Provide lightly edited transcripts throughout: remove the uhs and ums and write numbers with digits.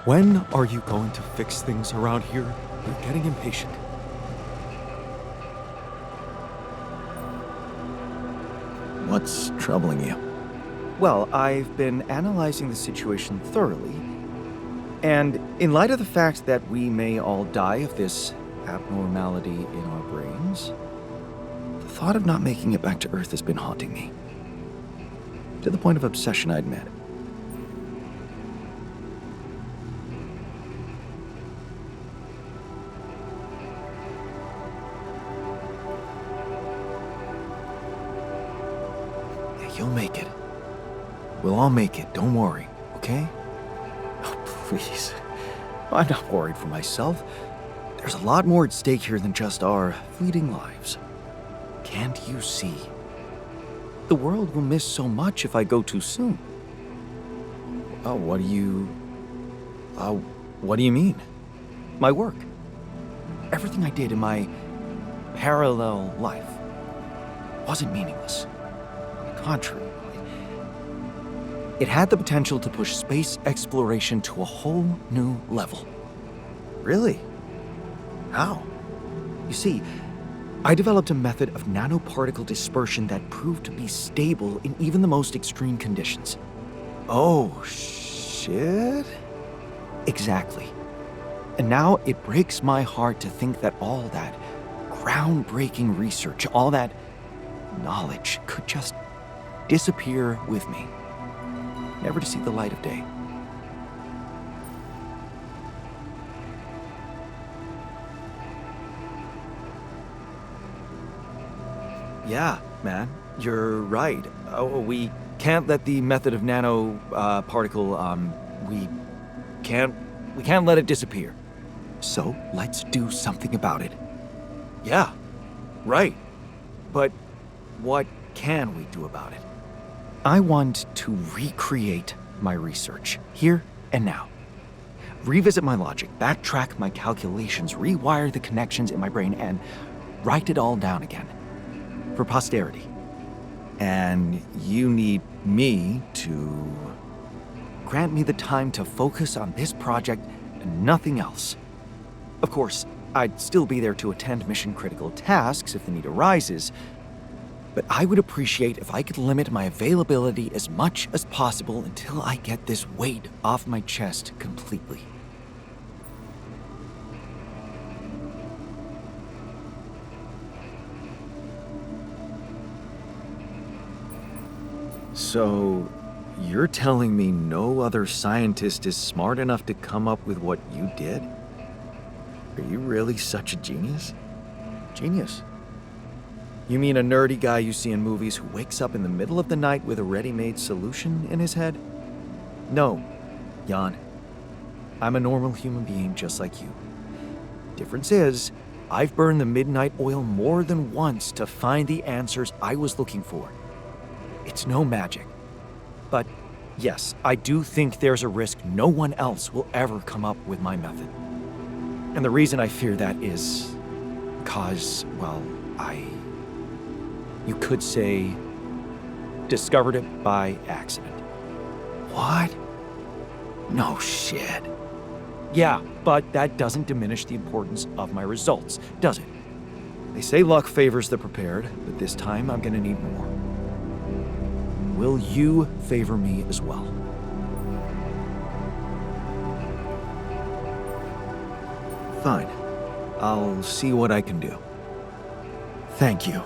When are you going to fix things around here? You're getting impatient. What's troubling you? Well, I've been analyzing the situation thoroughly, and in light of the fact that we may all die of this abnormality in our brains, the thought of not making it back to Earth has been haunting me. To the point of obsession, I admit. You'll make it. We'll all make it, don't worry, okay? Oh, please. I'm not worried for myself. There's a lot more at stake here than just our fleeting lives. Can't you see? The world will miss so much if I go too soon. Oh, what do you mean? My work. Everything I did in my parallel life wasn't meaningless. Contrary, it had the potential to push space exploration to a whole new level. Really? How? You see, I developed a method of nanoparticle dispersion that proved to be stable in even the most extreme conditions. Oh, shit? Exactly. And now it breaks my heart to think that all that groundbreaking research, all that knowledge could just disappear with me, never to see the light of day. Yeah, man, you're right. We can't let the method of nanoparticle, we can't let it disappear. So let's do something about it. Yeah, right. But what can we do about it? I want to recreate my research, here and now. Revisit my logic, backtrack my calculations, rewire the connections in my brain, and write it all down again. For posterity. And you need me to grant me the time to focus on this project and nothing else. Of course, I'd still be there to attend mission-critical tasks if the need arises, but I would appreciate if I could limit my availability as much as possible until I get this weight off my chest completely. So, you're telling me no other scientist is smart enough to come up with what you did? Are you really such a genius? Genius? You mean a nerdy guy you see in movies who wakes up in the middle of the night with a ready-made solution in his head? No, Jan. I'm a normal human being just like you. Difference is, I've burned the midnight oil more than once to find the answers I was looking for. It's no magic. But yes, I do think there's a risk no one else will ever come up with my method. And the reason I fear that is because, well, you could say, discovered it by accident. What? No shit. Yeah, but that doesn't diminish the importance of my results, does it? They say luck favors the prepared, but this time I'm gonna need more. Will you favor me as well? Fine. I'll see what I can do. Thank you.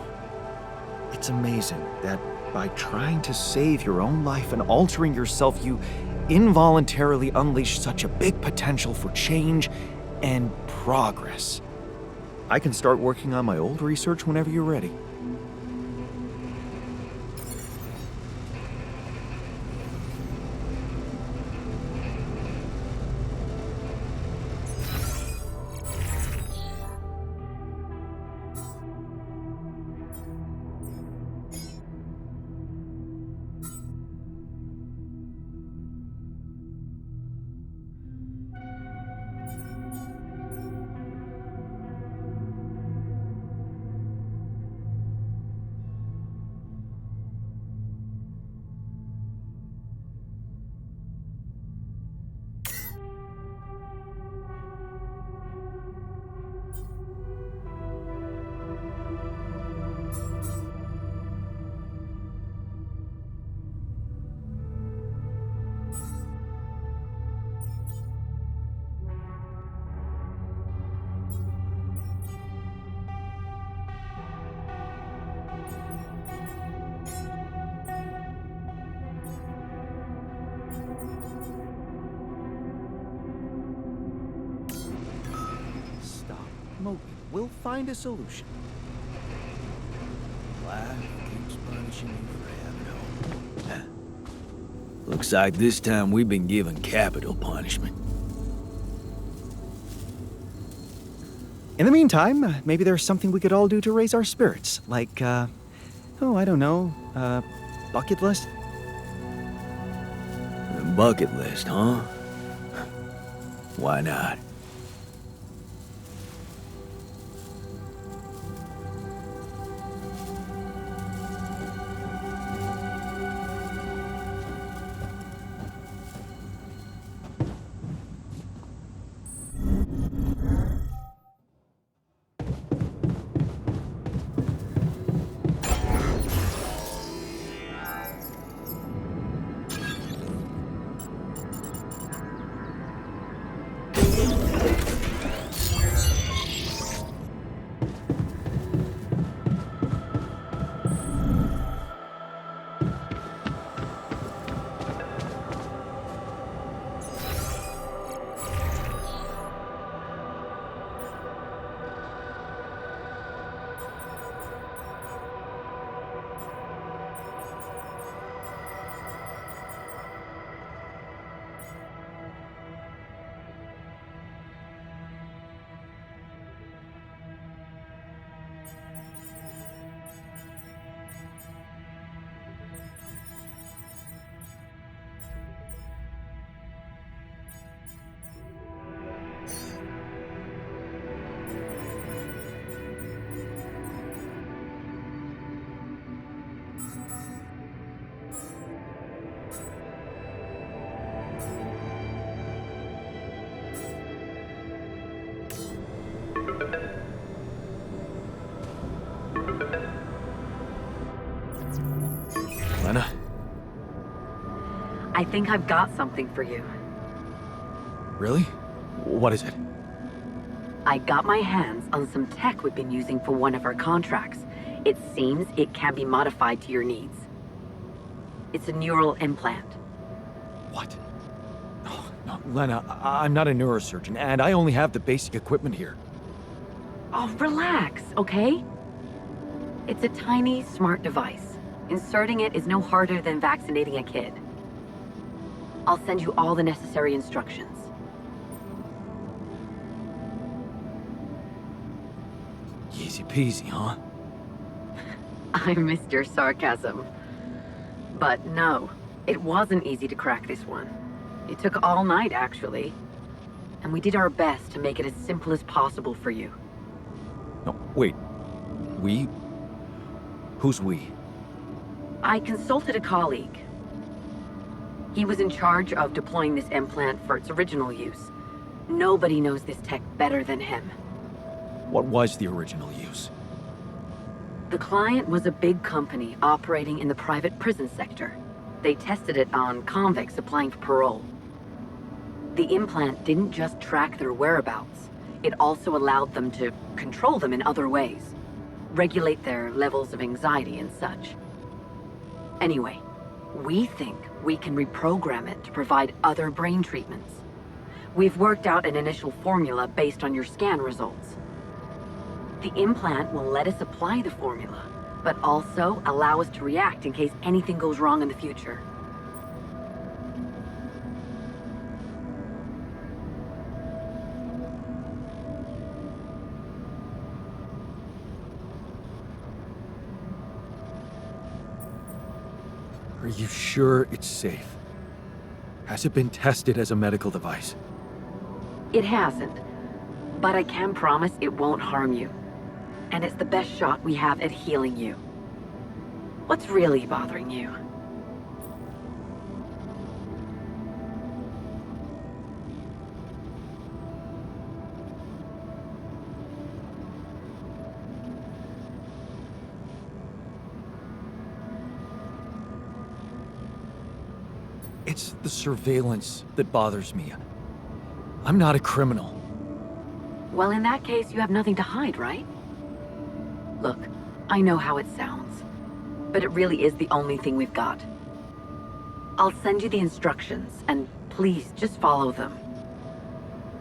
It's amazing that by trying to save your own life and altering yourself, you involuntarily unleash such a big potential for change and progress. I can start working on my old research whenever you're ready. we'll find a solution. Life keeps punishing you for having hope. Looks like this time we've been given capital punishment. In the meantime, maybe there's something we could all do to raise our spirits. Like, oh, I don't know, bucket list? The bucket list, huh? Why not? Lena? I think I've got something for you. Really? What is it? I got my hands on some tech we've been using for one of our contracts. It seems it can be modified to your needs. It's a neural implant. What? Oh, no, Lena, I'm not a neurosurgeon, and I only have the basic equipment here. Oh, relax, okay? It's a tiny, smart device. Inserting it is no harder than vaccinating a kid. I'll send you all the necessary instructions. Easy peasy, huh? I missed your sarcasm. But no, it wasn't easy to crack this one. It took all night, actually. And we did our best to make it as simple as possible for you. No, wait. We? Who's we? I consulted a colleague. He was in charge of deploying this implant for its original use. Nobody knows this tech better than him. What was the original use? The client was a big company operating in the private prison sector. They tested it on convicts applying for parole. The implant didn't just track their whereabouts, it also allowed them to control them in other ways, regulate their levels of anxiety and such. Anyway, we think we can reprogram it to provide other brain treatments. We've worked out an initial formula based on your scan results. The implant will let us apply the formula, but also allow us to react in case anything goes wrong in the future. Are you sure it's safe? Has it been tested as a medical device? It hasn't, but I can promise it won't harm you. And it's the best shot we have at healing you. What's really bothering you? It's the surveillance that bothers me. I'm not a criminal. Well, in that case, you have nothing to hide, right? Look, I know how it sounds, but it really is the only thing we've got. I'll send you the instructions, and please just follow them.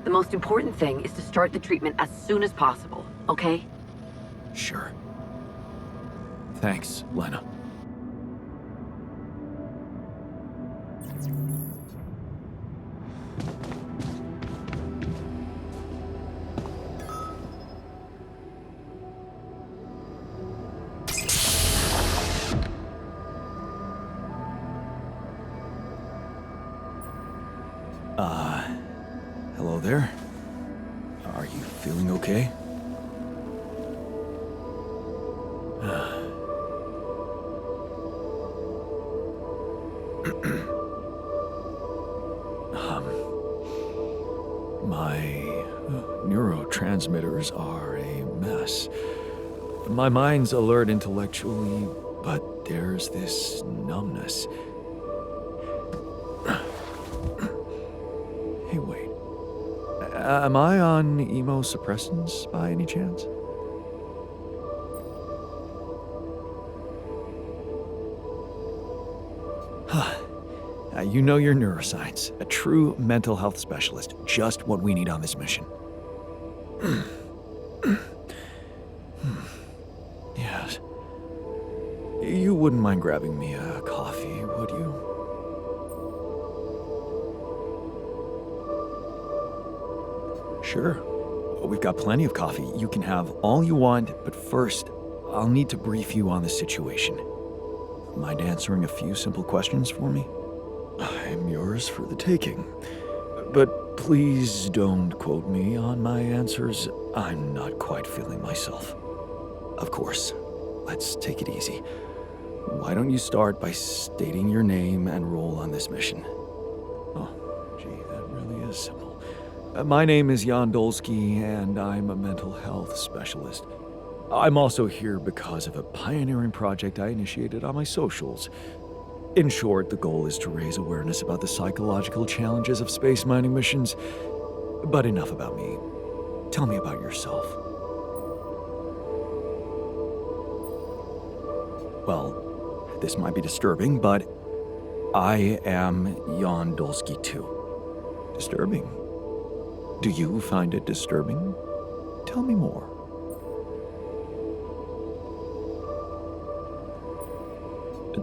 The most important thing is to start the treatment as soon as possible. okay? Sure. Thanks, Lena. Hello there. Are you feeling okay? My neurotransmitters are a mess. My mind's alert intellectually, but there's this numbness. Hey, wait. Am I on immunosuppressants by any chance? You know your neuroscience. A true mental health specialist. Just what we need on this mission. Yes. You wouldn't mind grabbing me a coffee, would you? Sure. We've got plenty of coffee. You can have all you want, but first, I'll need to brief you on the situation. Mind answering a few simple questions for me? I'm yours for the taking. But please don't quote me on my answers. I'm not quite feeling myself. Of course. Let's take it easy. Why don't you start by stating your name and role on this mission? Oh, gee, that really is simple. My name is Jan Dольски, and I'm a mental health specialist. I'm also here because of a pioneering project I initiated on my socials. In short, the goal is to raise awareness about the psychological challenges of space mining missions. But enough about me. Tell me about yourself. Well, this might be disturbing, but I am Jan Dольski too. Disturbing? Do you find it disturbing? Tell me more.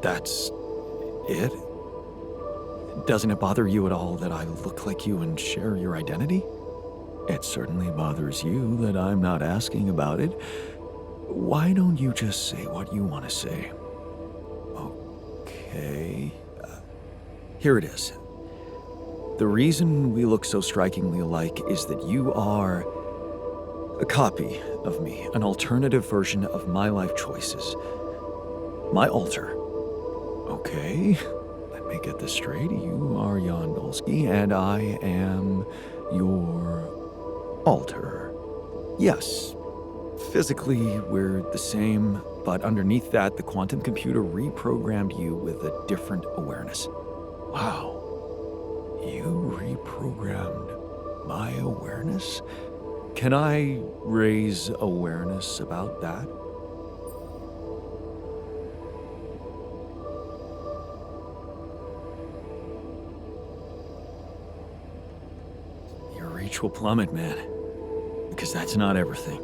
That's it? Doesn't it bother you at all that I look like you and share your identity? It certainly bothers you that I'm not asking about it. Why don't you just say what you want to say? Okay. Here it is. The reason we look so strikingly alike is that you are a copy of me, an alternative version of my life choices. My alter. Okay, let me get this straight. You are Jan Dольski, and I am your alter. Yes, physically we're the same, but underneath that, the quantum computer reprogrammed you with a different awareness. Wow, you reprogrammed my awareness? Can I raise awareness about that? Your reach will plummet, man. Because that's not everything.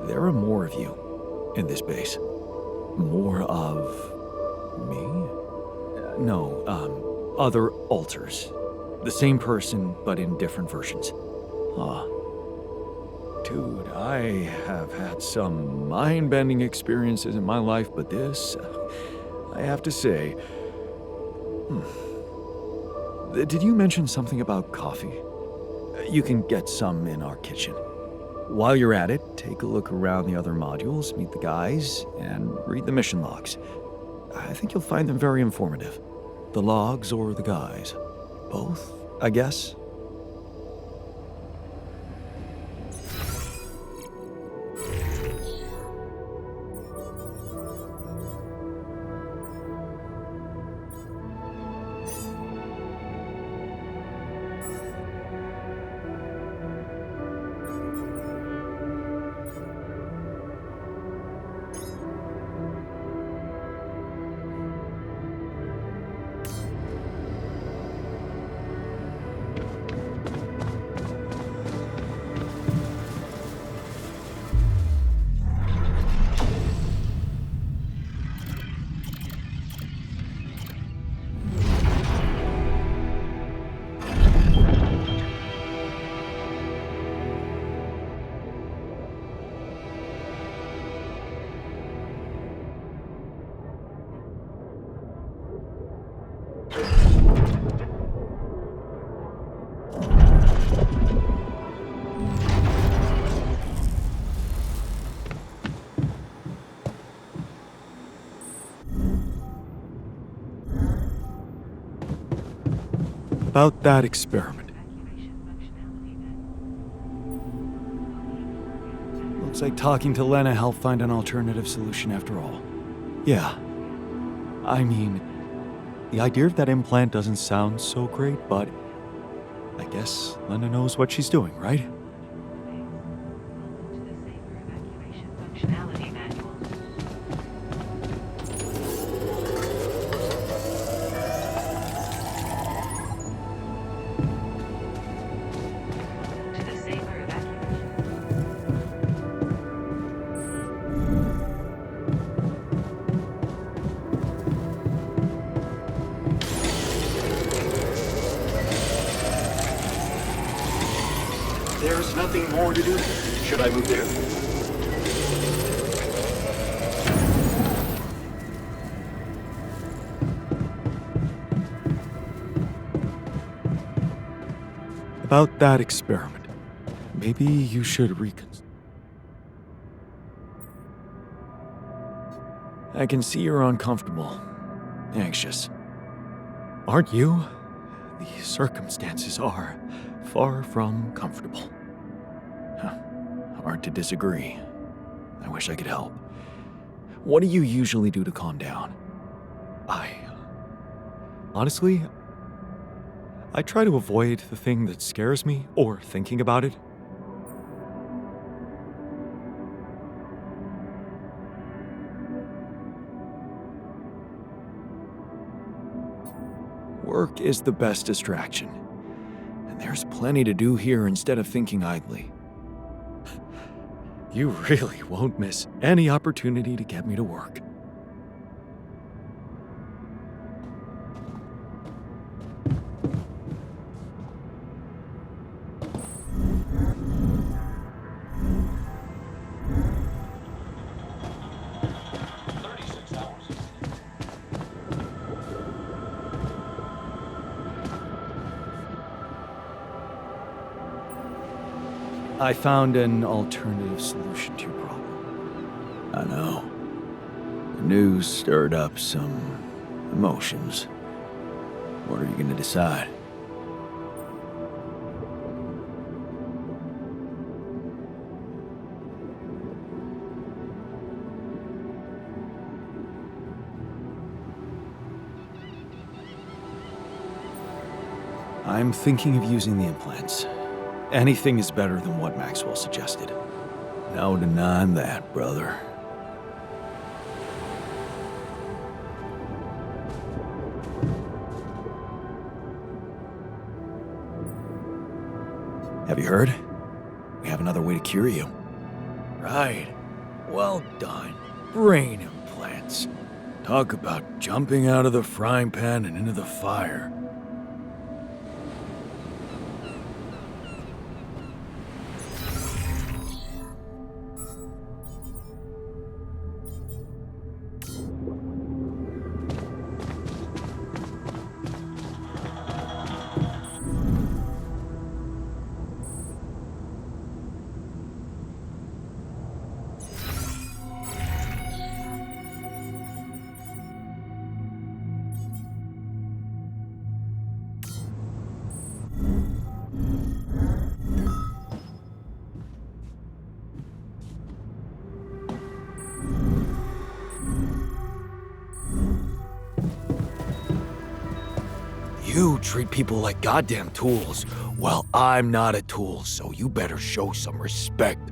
There are more of you in this base. More of me? No, other alters. The same person, but in different versions. Ah. Dude, I have had some mind-bending experiences in my life, but this, I have to say... Did you mention something about coffee? You can get some in our kitchen. While you're at it, take a look around the other modules, meet the guys, and read the mission logs. I think you'll find them very informative. The logs or the guys? Both, I guess? About that experiment. Looks like talking to Lena helped find an alternative solution after all. Yeah. I mean, the idea of that implant doesn't sound so great, but I guess Lena knows what she's doing, right? There's nothing more to do. Should I move there? About that experiment. Maybe you should reconsider. I can see you're uncomfortable, anxious. Aren't you? The circumstances are far from comfortable. Huh. Hard to disagree. I wish I could help. What do you usually do to calm down? Honestly, I try to avoid the thing that scares me or thinking about it. Work is the best distraction. And there's plenty to do here instead of thinking idly. You really won't miss any opportunity to get me to work. I found an alternative solution to your problem. I know. The news stirred up some emotions. What are you going to decide? I'm thinking of using the implants. Anything is better than what Maxwell suggested. No denying that, brother. Have you heard? We have another way to cure you. Right. Well done. Brain implants. Talk about jumping out of the frying pan and into the fire. You treat people like goddamn tools. Well, I'm not a tool, so you better show some respect.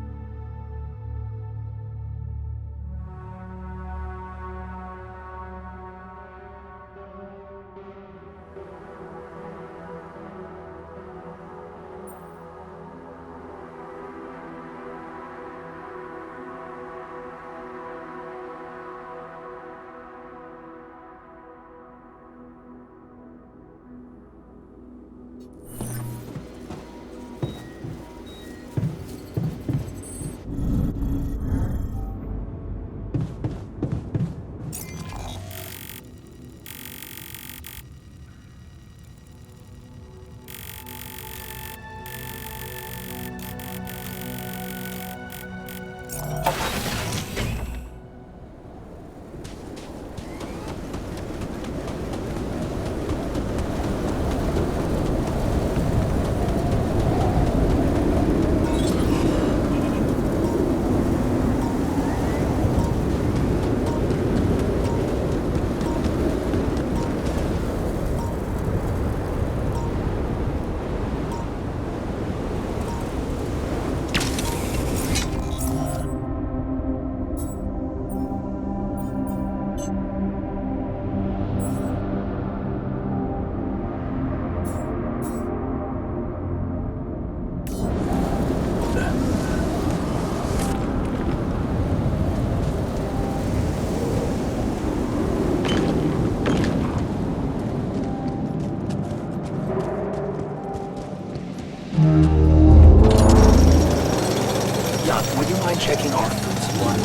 checking our food supply.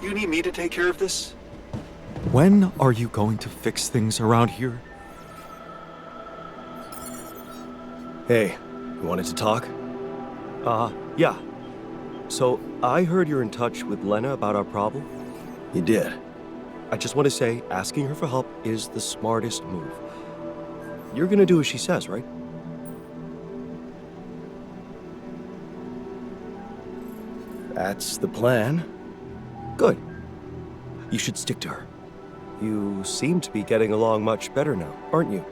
You need me to take care of this? When are you going to fix things around here? Hey, you wanted to talk? Yeah. So, I heard you're in touch with Lena about our problem. You did. I just want to say, asking her for help is the smartest move. You're gonna do as she says, right? That's the plan. Good. You should stick to her. You seem to be getting along much better now, aren't you?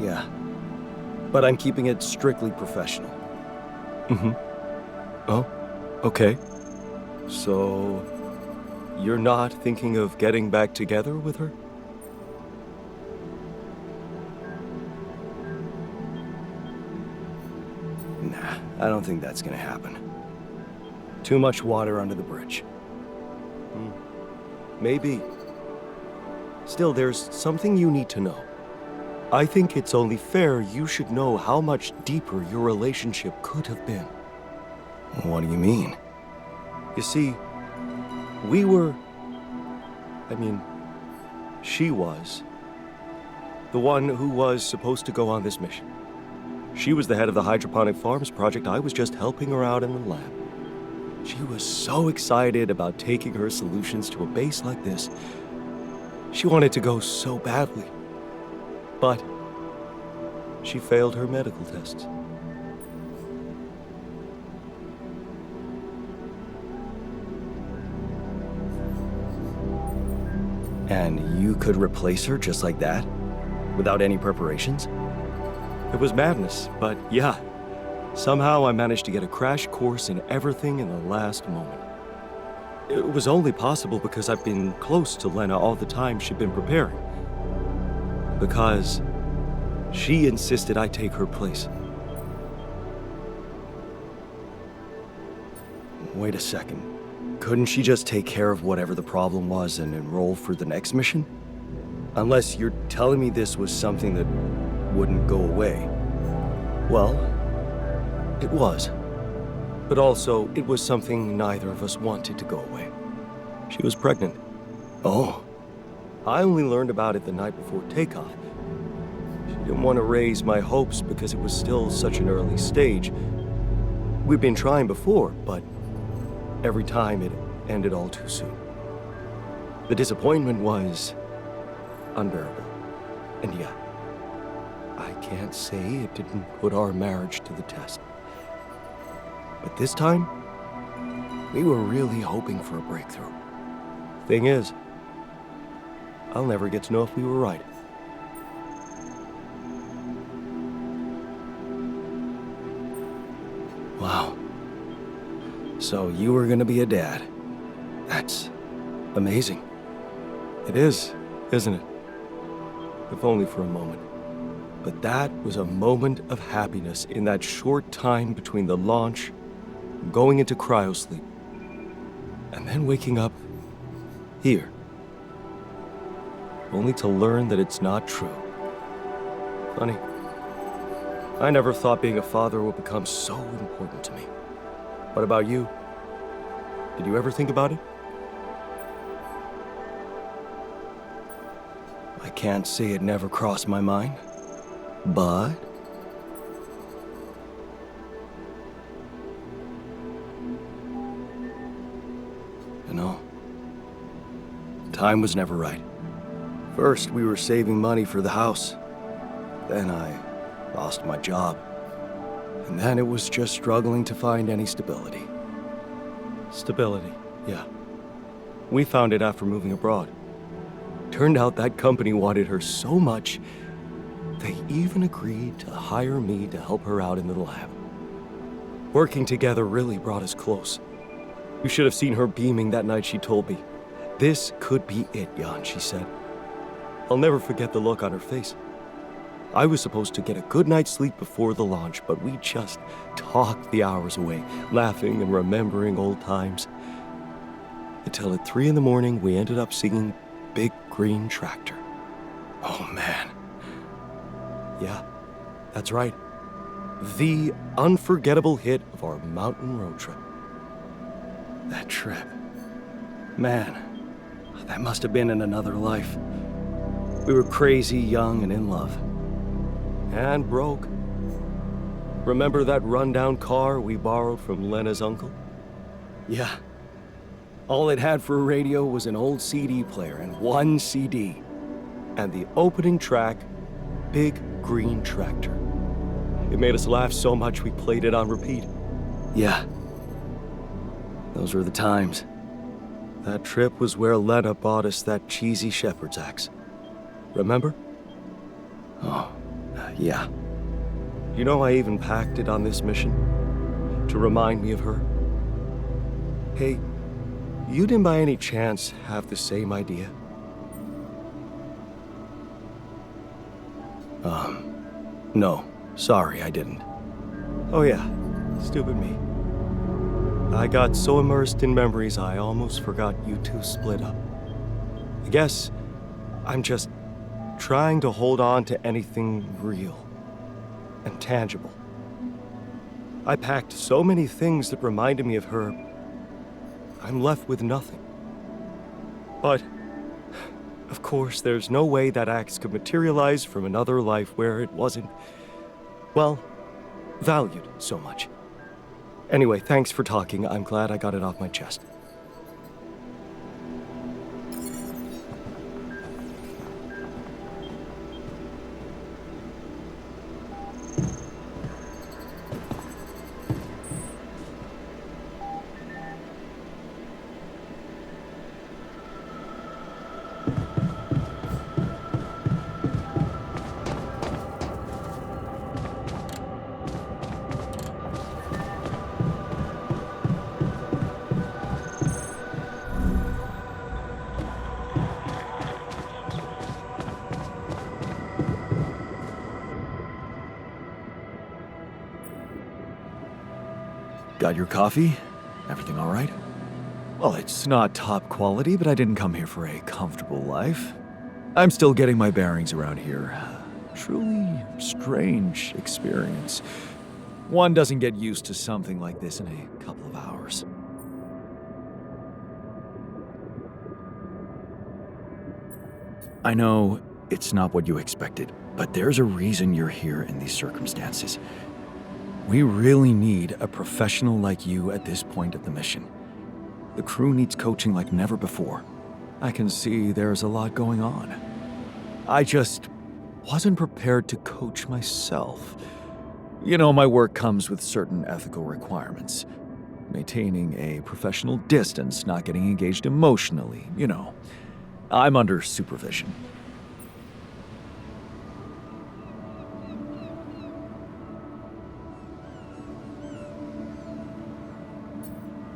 Yeah. But I'm keeping it strictly professional. Oh, okay. So, you're not thinking of getting back together with her? Nah, I don't think that's gonna happen. Too much water under the bridge. Maybe. Still, there's something you need to know. I think it's only fair you should know how much deeper your relationship could have been. What do you mean? You see, she was the one who was supposed to go on this mission. She was the head of the hydroponic farms project. I was just helping her out in the lab. She was so excited about taking her solutions to a base like this. She wanted to go so badly. But she failed her medical tests. And you could replace her just like that? Without any preparations? It was madness, but yeah. Somehow I managed to get a crash course in everything in the last moment. It was only possible because I've been close to Lena all the time she'd been preparing. Because she insisted I take her place. Wait a second. Couldn't she just take care of whatever the problem was and enroll for the next mission? Unless you're telling me this was something that wouldn't go away. Well, it was. But also, it was something neither of us wanted to go away. She was pregnant. Oh. I only learned about it the night before takeoff. She didn't want to raise my hopes because it was still such an early stage. We'd been trying before, but every time it ended all too soon. The disappointment was unbearable. And yeah, I can't say it didn't put our marriage to the test. But this time, we were really hoping for a breakthrough. Thing is, I'll never get to know if we were right. Wow. So you were gonna be a dad. That's amazing. It is, isn't it? If only for a moment. But that was a moment of happiness in that short time between the launch, going into cryosleep, and then waking up here. Only to learn that it's not true. Funny. I never thought being a father would become so important to me. What about you? Did you ever think about it? I can't say it never crossed my mind, but... You know, time was never right. First, we were saving money for the house. Then I lost my job. And then it was just struggling to find any stability. Stability, yeah. We found it after moving abroad. Turned out that company wanted her so much, they even agreed to hire me to help her out in the lab. Working together really brought us close. You should have seen her beaming that night she told me. This could be it, Jan, she said. I'll never forget the look on her face. I was supposed to get a good night's sleep before the launch, but we just talked the hours away, laughing and remembering old times. Until at 3 in the morning, we ended up singing Big Green Tractor. Oh, man. Yeah, that's right. The unforgettable hit of our mountain road trip. That trip. Man, that must have been in another life. We were crazy, young, and in love. And broke. Remember that rundown car we borrowed from Lena's uncle? Yeah. All it had for a radio was an old CD player and one CD. And the opening track, Big Green Tractor. It made us laugh so much we played it on repeat. Yeah. Those were the times. That trip was where Lena bought us that cheesy shepherd's axe. Remember? Oh, yeah. You know, I even packed it on this mission to remind me of her. Hey, you didn't by any chance have the same idea? No. Sorry, I didn't. Oh yeah, stupid me. I got so immersed in memories I almost forgot you two split up. I guess I'm just trying to hold on to anything real and tangible. I packed so many things that reminded me of her, I'm left with nothing. But, of course, there's no way that axe could materialize from another life where it wasn't, well, valued so much. Anyway, thanks for talking. I'm glad I got it off my chest. Got your coffee? Everything all right? Well, it's not top quality, but I didn't come here for a comfortable life. I'm still getting my bearings around here. Truly strange experience. One doesn't get used to something like this in a couple of hours. I know it's not what you expected, but there's a reason you're here in these circumstances. We really need a professional like you at this point of the mission. The crew needs coaching like never before. I can see there's a lot going on. I just wasn't prepared to coach myself. You know, my work comes with certain ethical requirements. Maintaining a professional distance, not getting engaged emotionally, you know. I'm under supervision.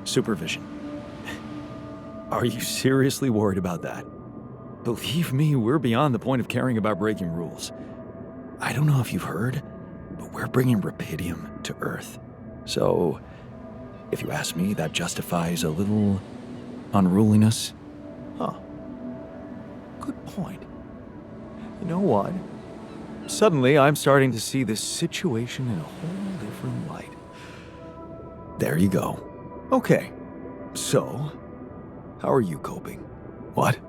Supervision. Are you seriously worried about that? Believe me, we're beyond the point of caring about breaking rules. I don't know if you've heard, but we're bringing Rapidium to Earth. So, if you ask me, that justifies a little unruliness. Huh. Good point. You know what? Suddenly, I'm starting to see this situation in a whole different light. There you go. Okay. So, how are you coping? What?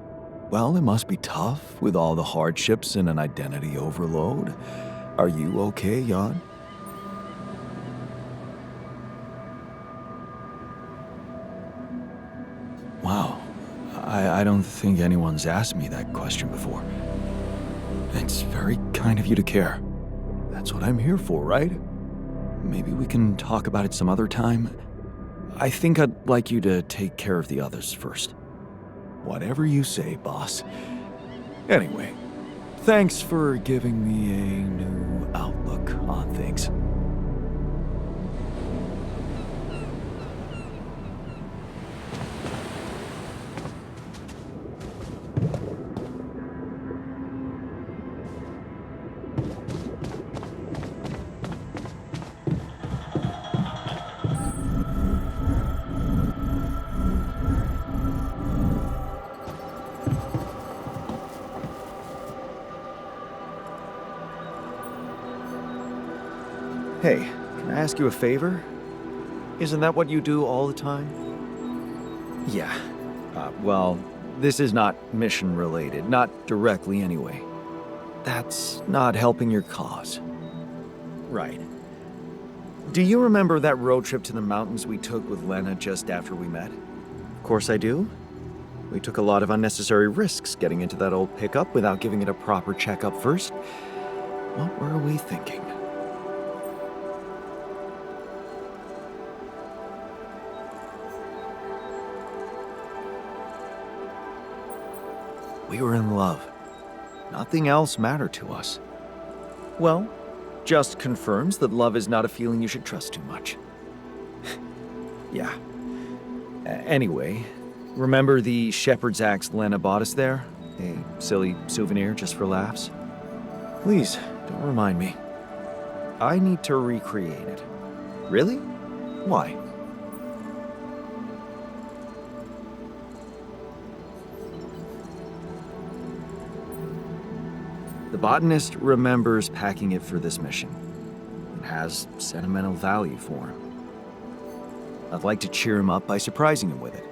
Well, it must be tough with all the hardships and an identity overload. Are you okay, Jan? Wow. I don't think anyone's asked me that question before. It's very kind of you to care. That's what I'm here for, right? Maybe we can talk about it some other time. I think I'd like you to take care of the others first. Whatever you say, boss. Anyway, thanks for giving me a new outlook on things. Hey, can I ask you a favor? Isn't that what you do all the time? Yeah. Well, this is not mission related, not directly anyway. That's not helping your cause. Right. Do you remember that road trip to the mountains we took with Lena just after we met? Of course I do. We took a lot of unnecessary risks getting into that old pickup without giving it a proper checkup first. What were we thinking? We were in love. Nothing else mattered to us. Well, just confirms that love is not a feeling you should trust too much. Yeah. Anyway, remember the shepherd's axe Lena bought us there? A silly souvenir just for laughs? Please, don't remind me. I need to recreate it. Really? Why? The botanist remembers packing it for this mission. It has sentimental value for him. I'd like to cheer him up by surprising him with it.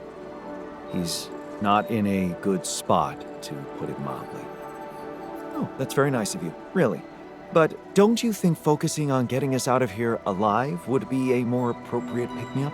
He's not in a good spot, to put it mildly. Oh, that's very nice of you, really. But don't you think focusing on getting us out of here alive would be a more appropriate pick-me-up?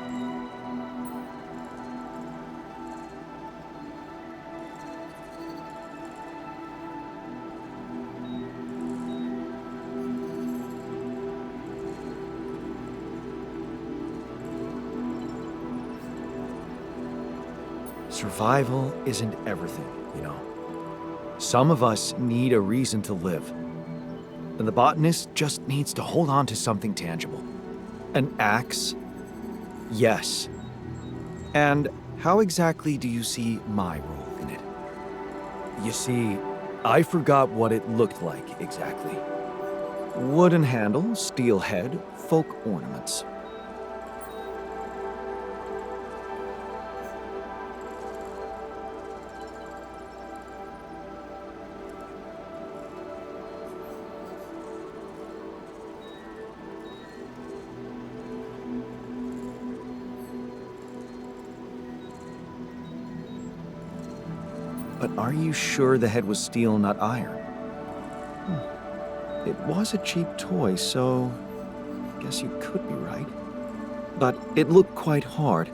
Survival isn't everything, you know. Some of us need a reason to live. And the botanist just needs to hold on to something tangible. An axe? Yes. And how exactly do you see my role in it? You see, I forgot what it looked like exactly. Wooden handle, steel head, folk ornaments. but are you sure the head was steel, not iron? It was a cheap toy, so I guess you could be right. But it looked quite hard.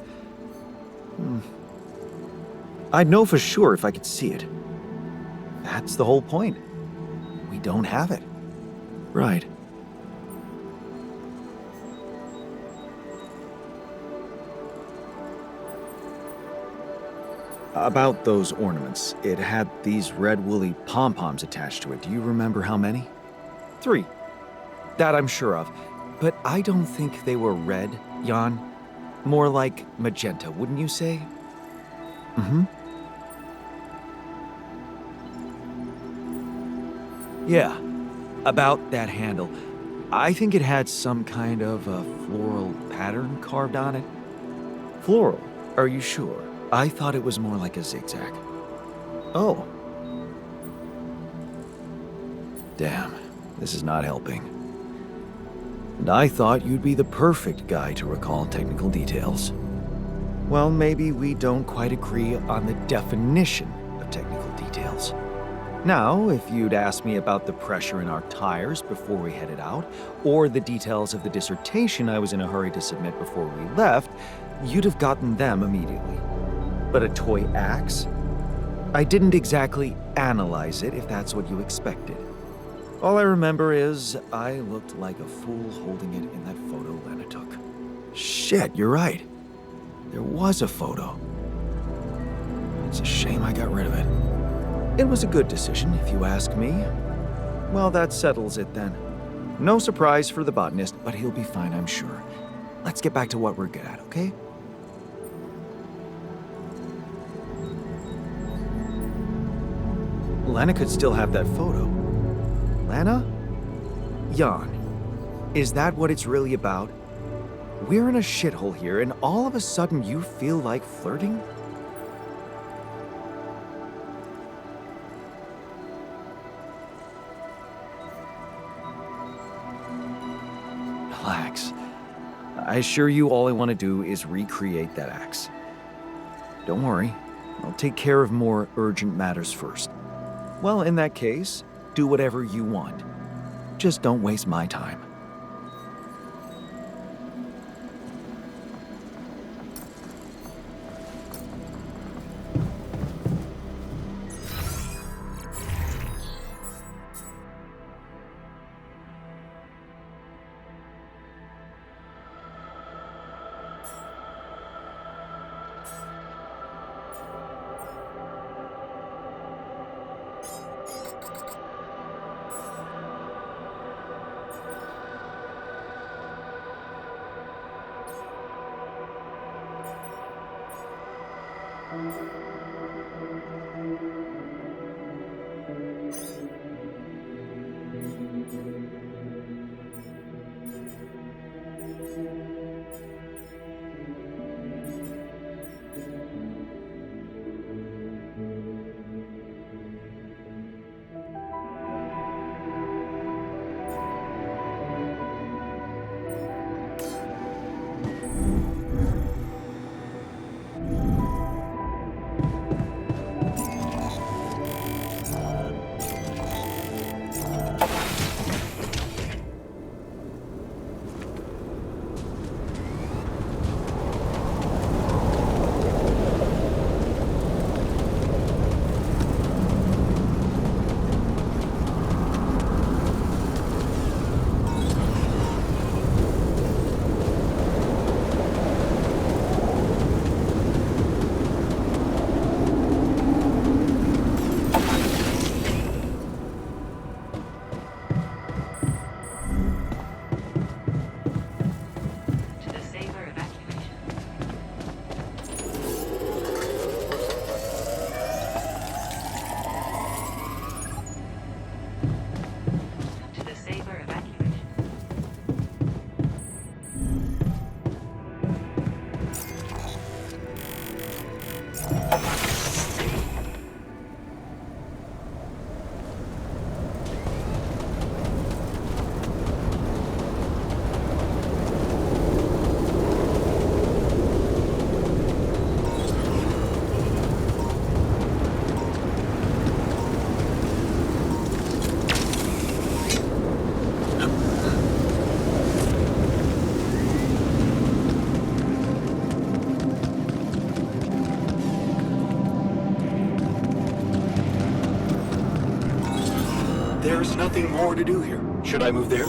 I'd know for sure if I could see it. That's the whole point. We don't have it. Right. About those ornaments, it had these red woolly pom-poms attached to it. Do you remember how many? 3. That I'm sure of. But I don't think they were red, Jan. More like magenta, wouldn't you say? Yeah, about that handle. I think it had some kind of a floral pattern carved on it. Floral? Are you sure? I thought it was more like a zigzag. Oh. Damn, this is not helping. And I thought you'd be the perfect guy to recall technical details. Well, maybe we don't quite agree on the definition of technical details. Now, if you'd asked me about the pressure in our tires before we headed out, or the details of the dissertation I was in a hurry to submit before we left, you'd have gotten them immediately. But a toy axe? I didn't exactly analyze it, if that's what you expected. All I remember is I looked like a fool holding it in that photo Lena took. Shit, you're right. There was a photo. It's a shame I got rid of it. It was a good decision, if you ask me. Well, that settles it then. No surprise for the botanist, but he'll be fine, I'm sure. Let's get back to what we're good at, okay? Lena could still have that photo. Lena? Jan, is that what it's really about? We're in a shithole here, and all of a sudden you feel like flirting? Relax. I assure you all I want to do is recreate that axe. Don't worry, I'll take care of more urgent matters first. Well, in that case, do whatever you want. Just don't waste my time. There's nothing more to do here. Should I move there?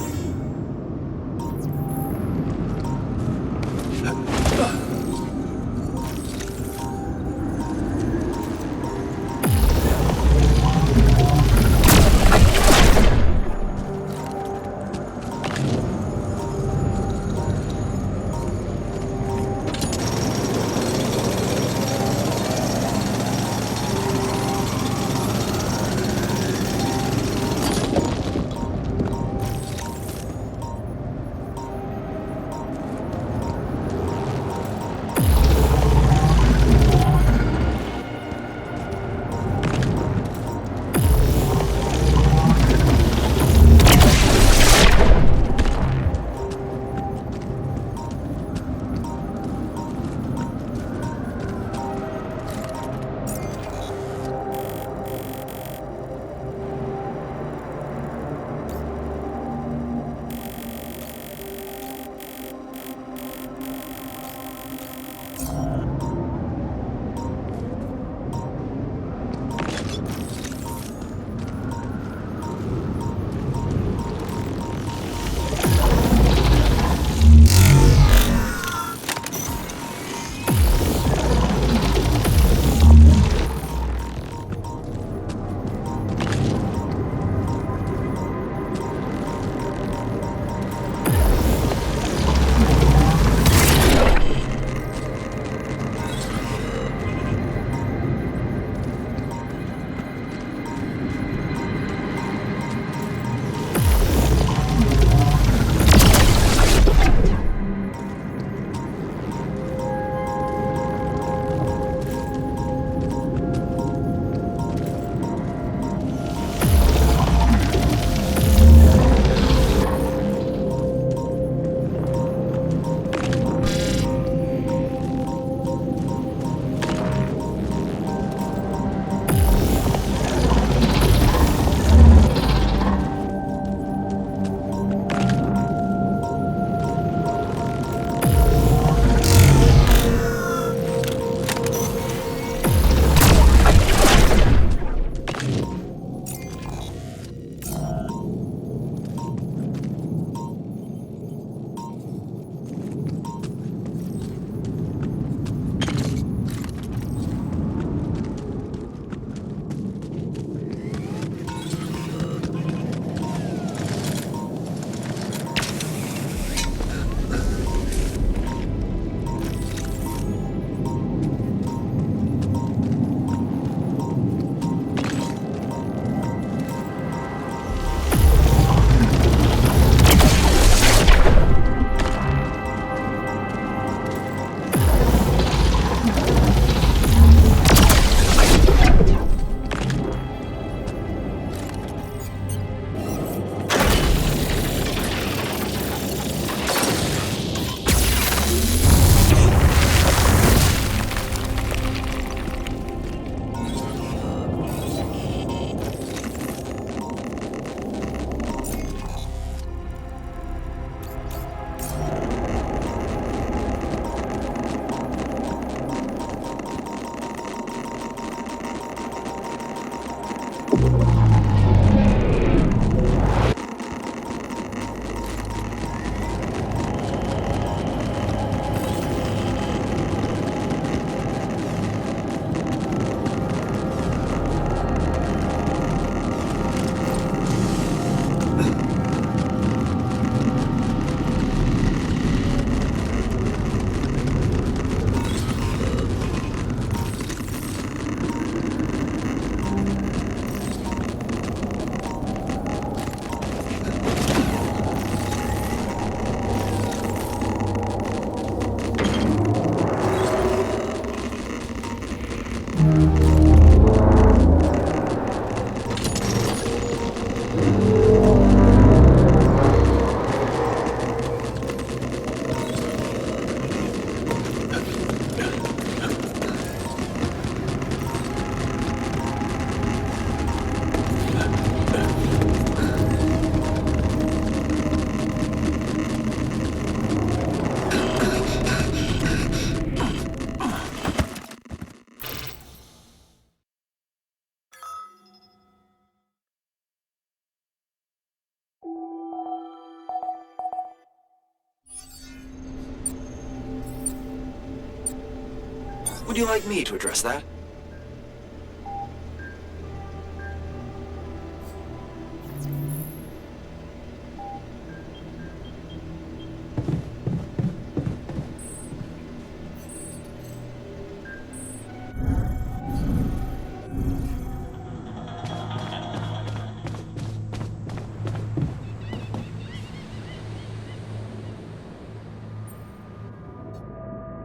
Would you like me to address that?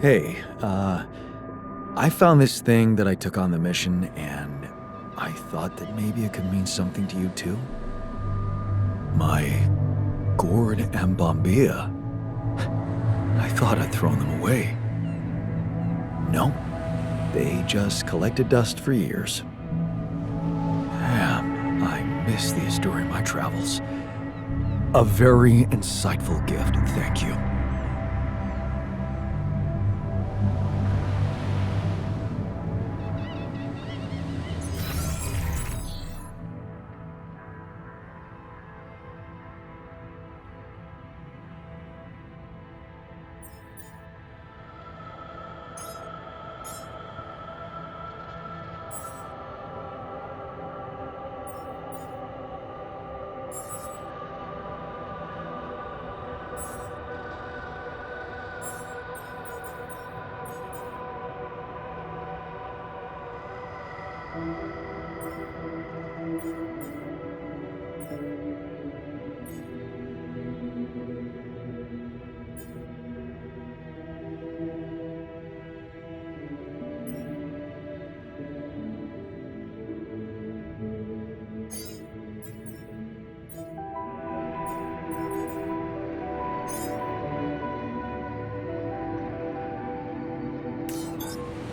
Hey, I found this thing that I took on the mission, and I thought that maybe it could mean something to you too. My gourd and bombilla. I thought I'd thrown them away. No, they just collected dust for years. Damn, I missed these during my travels. A very insightful gift, thank you.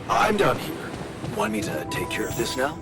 I'm done here. Want me to take care of this now?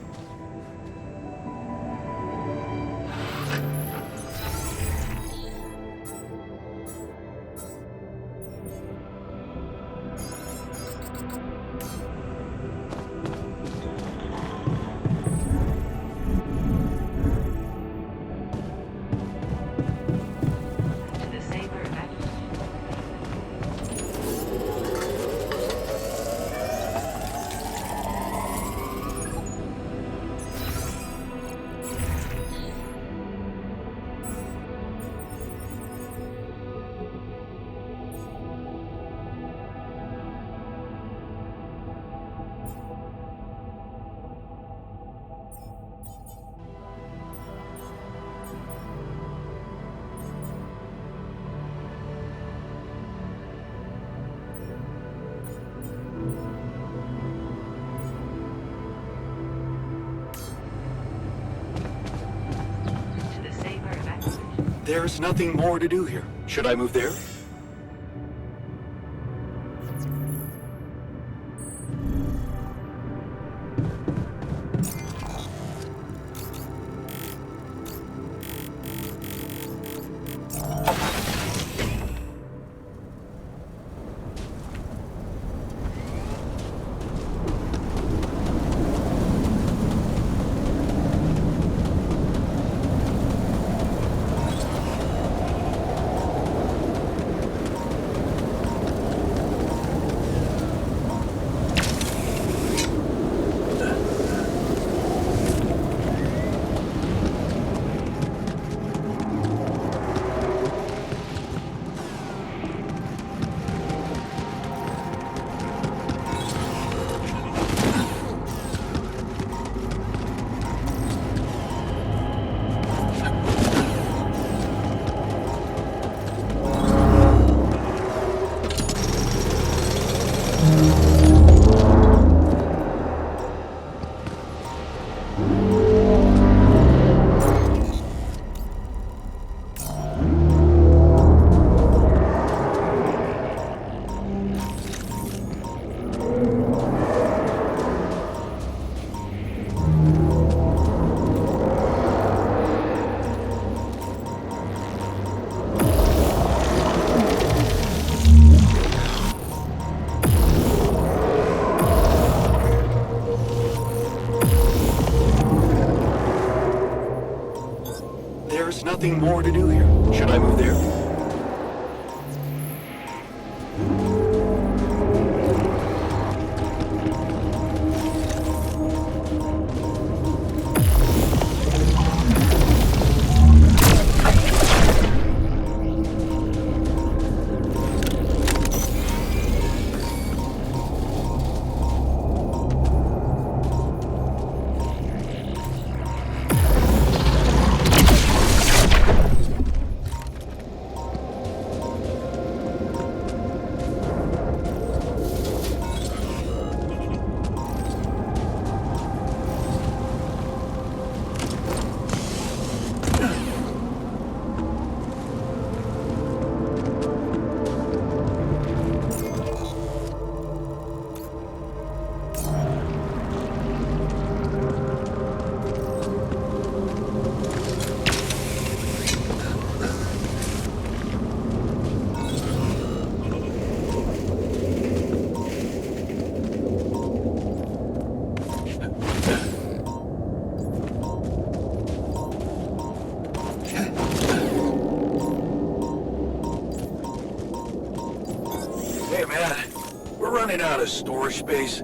There's nothing more to do here. Should I move there? Nothing more to do here. Should I move there? running out of storage space?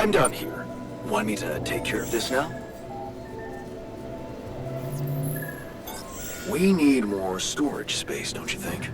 I'm done here. Want me to take care of this now? We need more storage space, don't you think?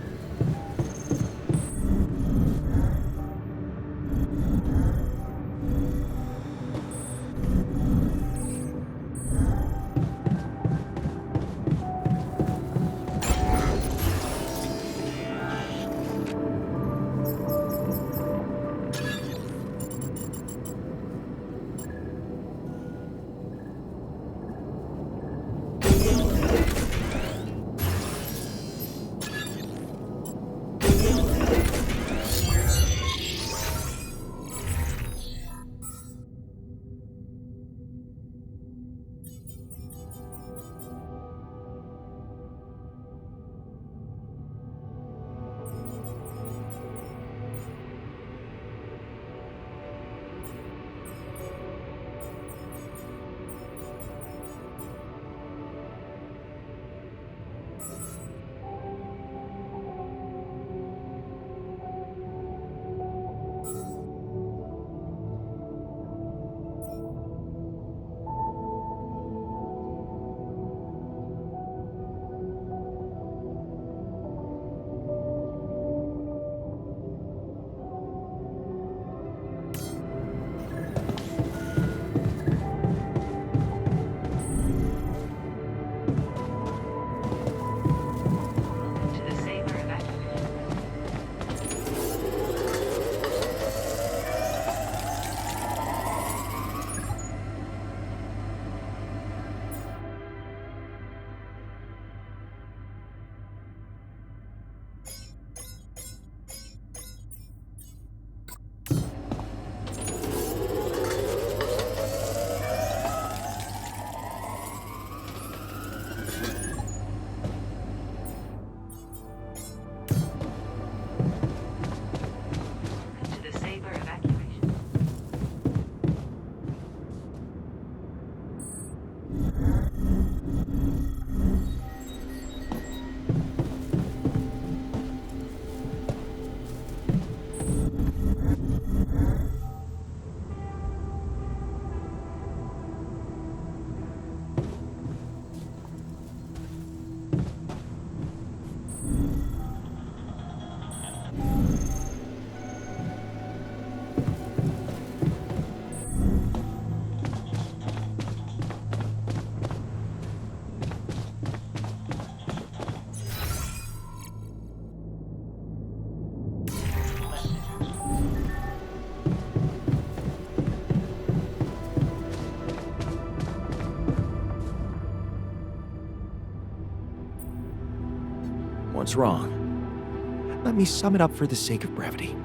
What's wrong? Let me sum it up for the sake of brevity.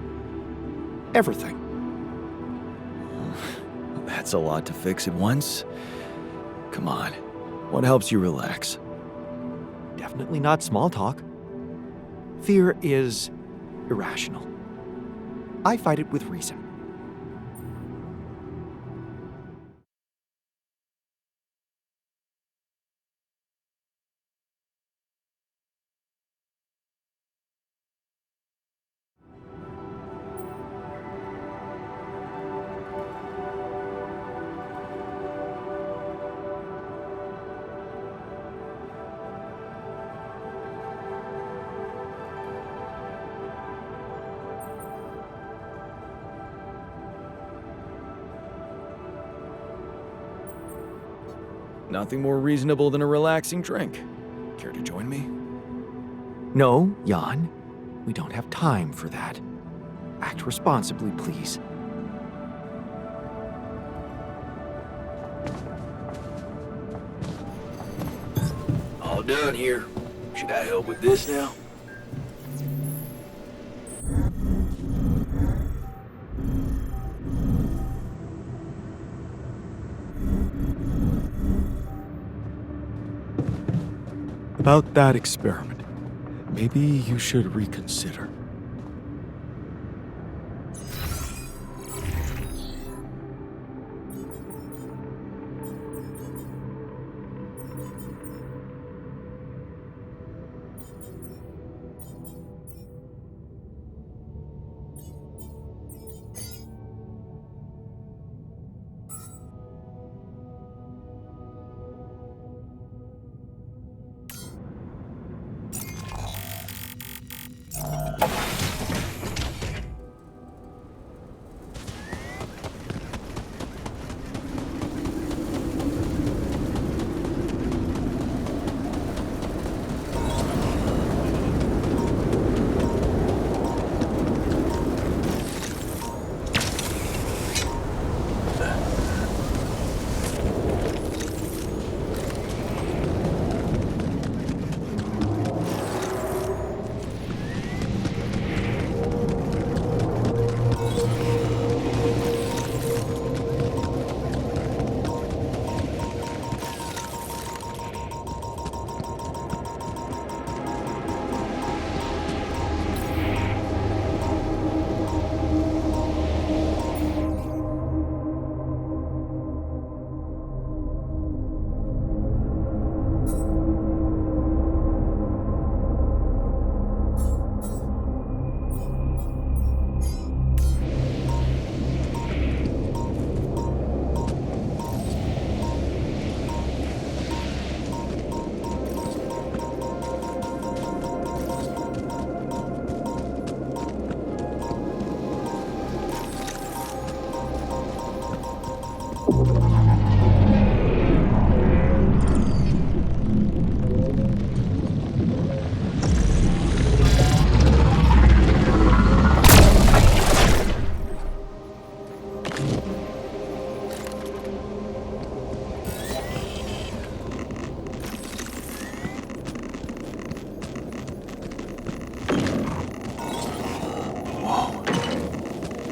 Everything. That's a lot to fix at once. Come on, what helps you relax? Definitely not small talk. Fear is irrational. I fight it with reason. Nothing more reasonable than a relaxing drink. Care to join me? No, Jan. We don't have time for that. Act responsibly, please. All done here. Should I help with this now? About that experiment, maybe you should reconsider.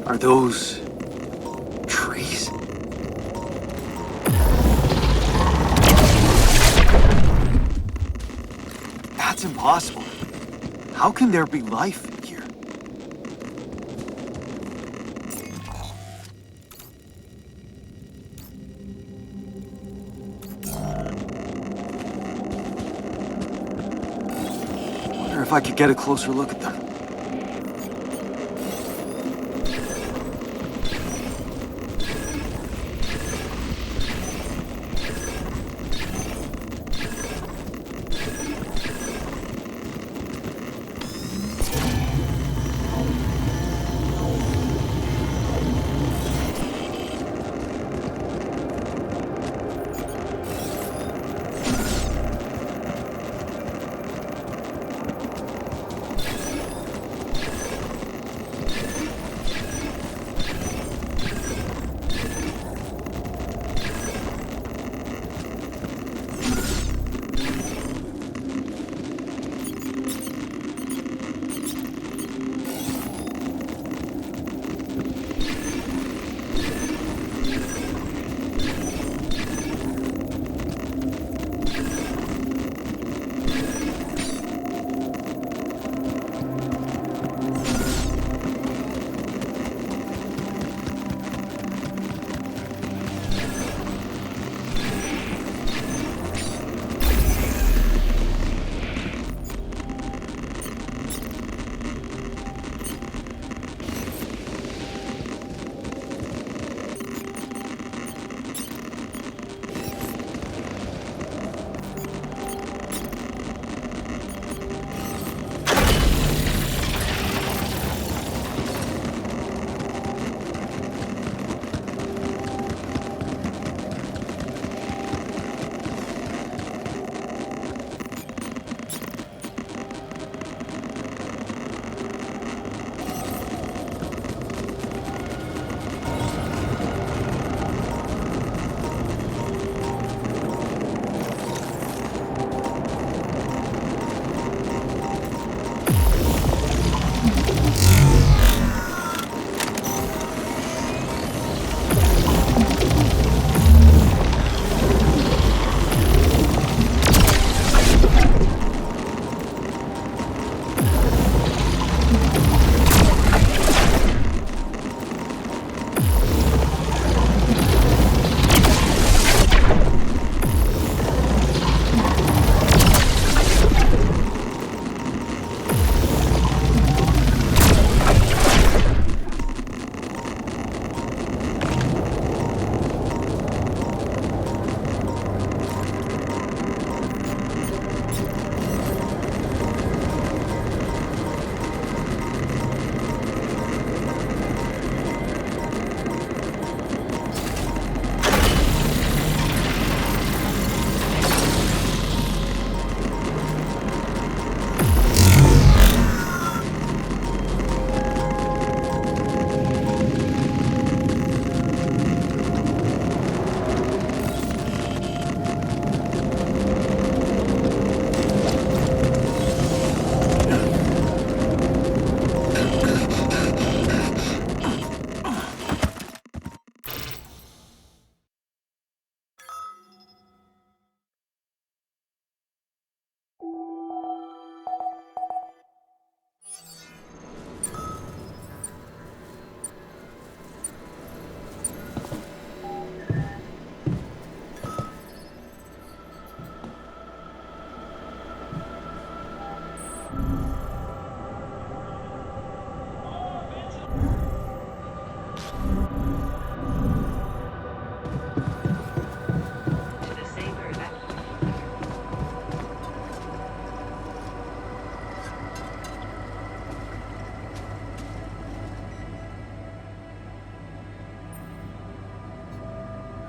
Are those trees? That's impossible. How can there be life here? Wonder if I could get a closer look at them.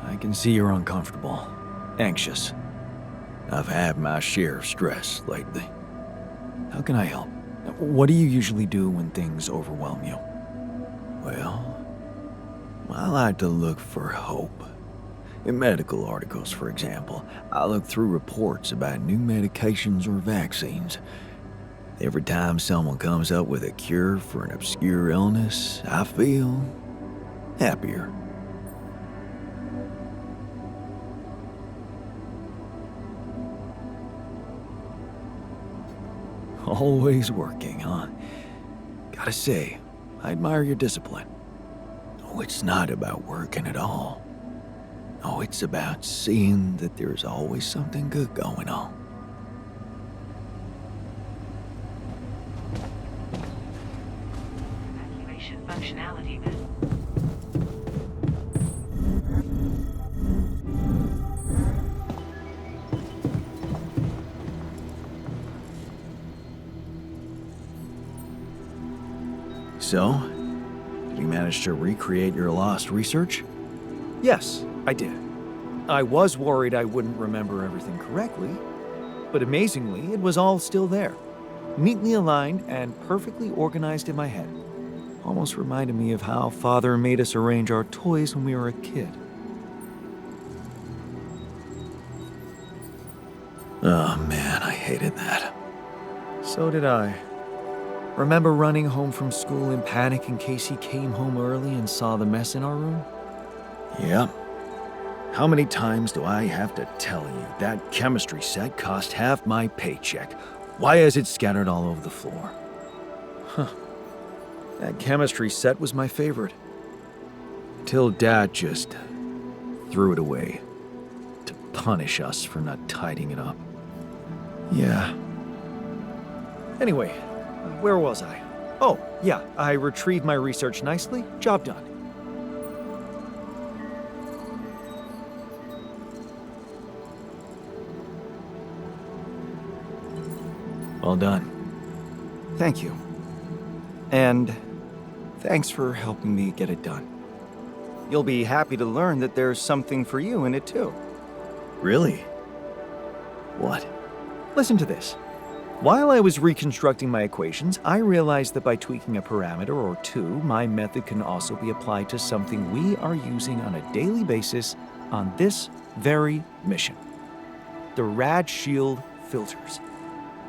I can see you're uncomfortable, anxious. I've had my share of stress lately. How can I help? What do you usually do when things overwhelm you? Well, I like to look for hope. In medical articles, for example, I look through reports about new medications or vaccines. Every time someone comes up with a cure for an obscure illness, I feel happier. Always working, huh? Gotta say, I admire your discipline. Oh, it's not about working at all. Oh, it's about seeing that there's always something good going on. Evacuation functionality. So, did you manage to recreate your lost research? Yes, I did. I was worried I wouldn't remember everything correctly, but amazingly, it was all still there. Neatly aligned and perfectly organized in my head. Almost reminded me of how Father made us arrange our toys when we were a kid. Oh man, I hated that. So did I. Remember running home from school in panic in case he came home early and saw the mess in our room? Yep. How many times do I have to tell you that chemistry set cost half my paycheck? Why is it scattered all over the floor? That chemistry set was my favorite. Till Dad just threw it away to punish us for not tidying it up. Yeah. Anyway, where was I? Oh, yeah, I retrieved my research nicely. Job done. Well done. Thank you. And thanks for helping me get it done. You'll be happy to learn that there's something for you in it too. Really? What? Listen to this. While I was reconstructing my equations, I realized that by tweaking a parameter or two, my method can also be applied to something we are using on a daily basis on this very mission. The Rad Shield filters.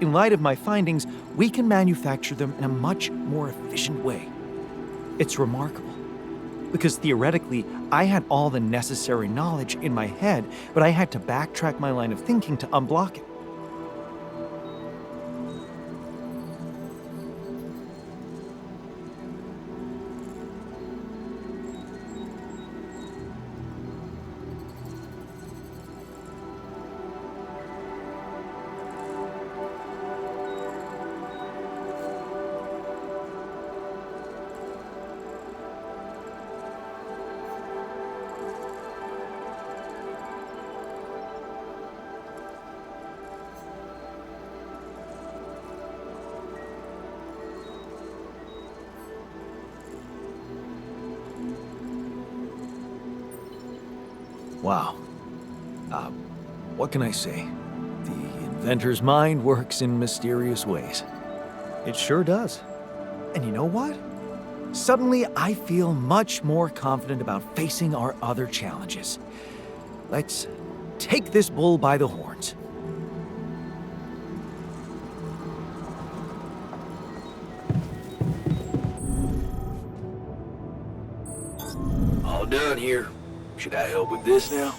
In light of my findings, we can manufacture them in a much more efficient way. It's remarkable, because theoretically, I had all the necessary knowledge in my head, but I had to backtrack my line of thinking to unblock it. Wow. What can I say? The inventor's mind works in mysterious ways. It sure does. And you know what? Suddenly, I feel much more confident about facing our other challenges. Let's take this bull by the horns. All done here. Should I help with this now?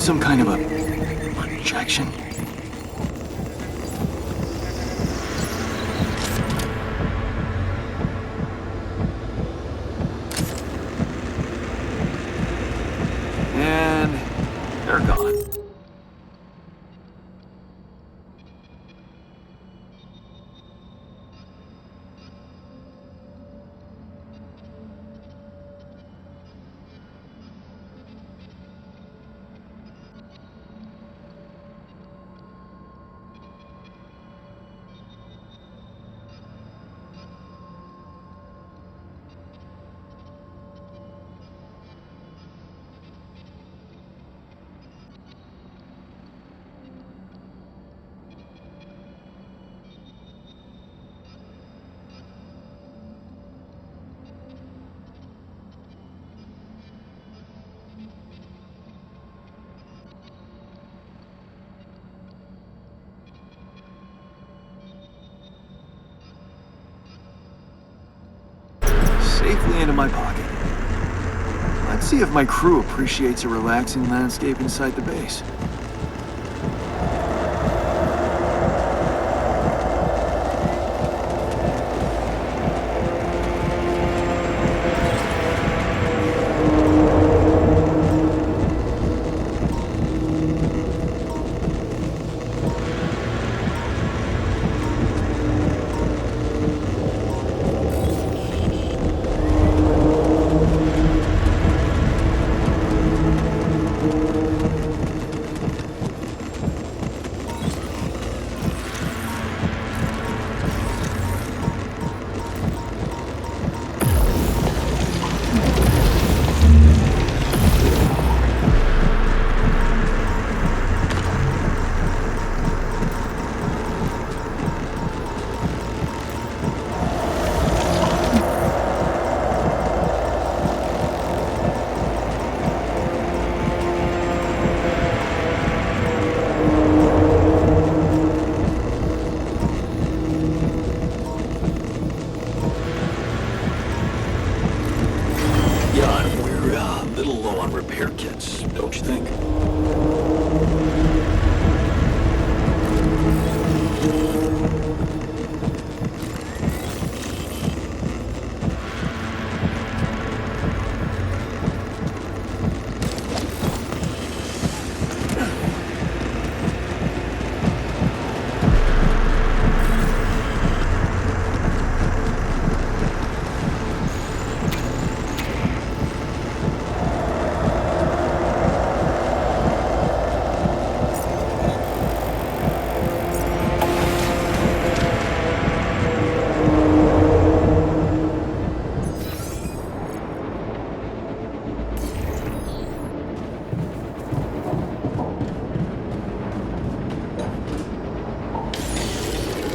Some kind of a projection? And they're gone. Safely into my pocket. Let's see if my crew appreciates a relaxing landscape inside the base.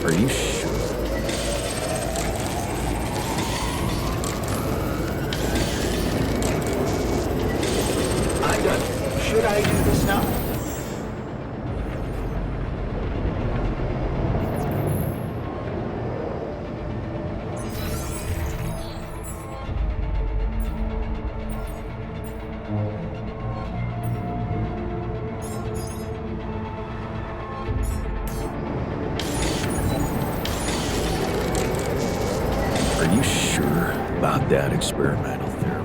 Are you sure? Should I do this now? Are you sure about that experimental therapy?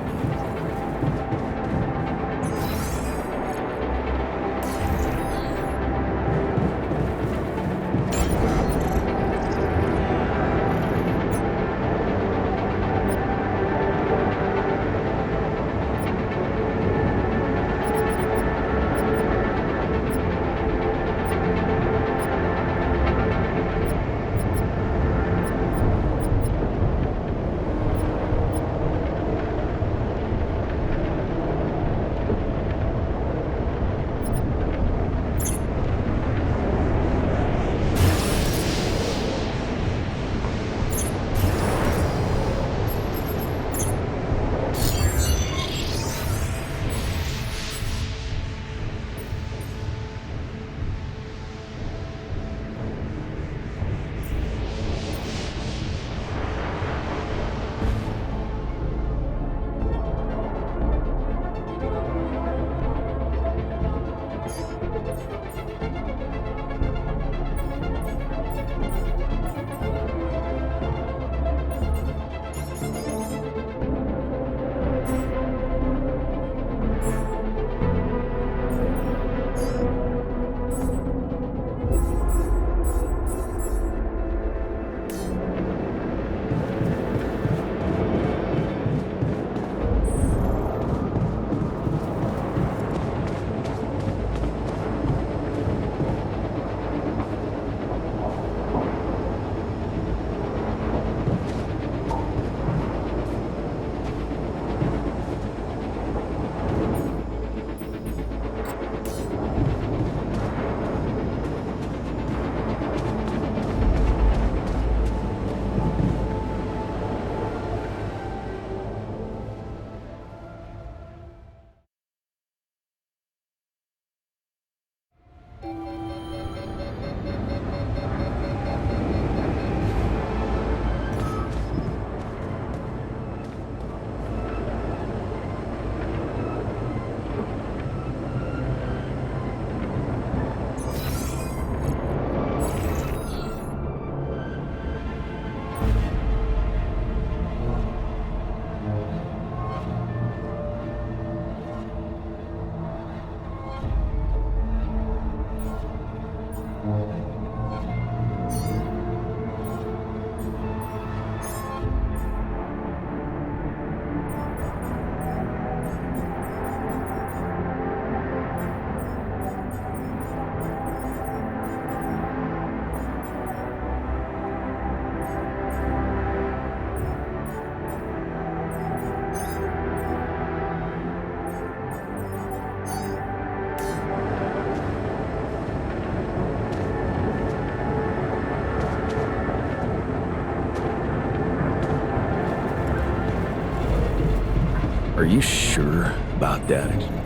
Are you sure about that?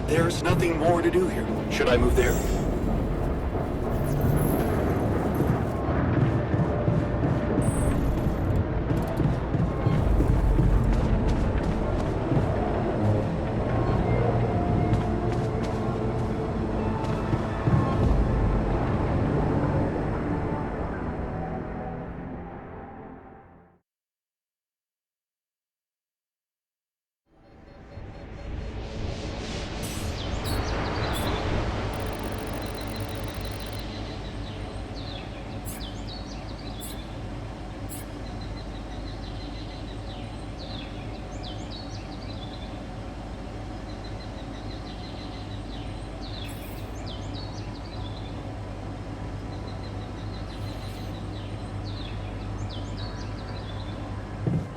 There's nothing more to do here. Should I move there?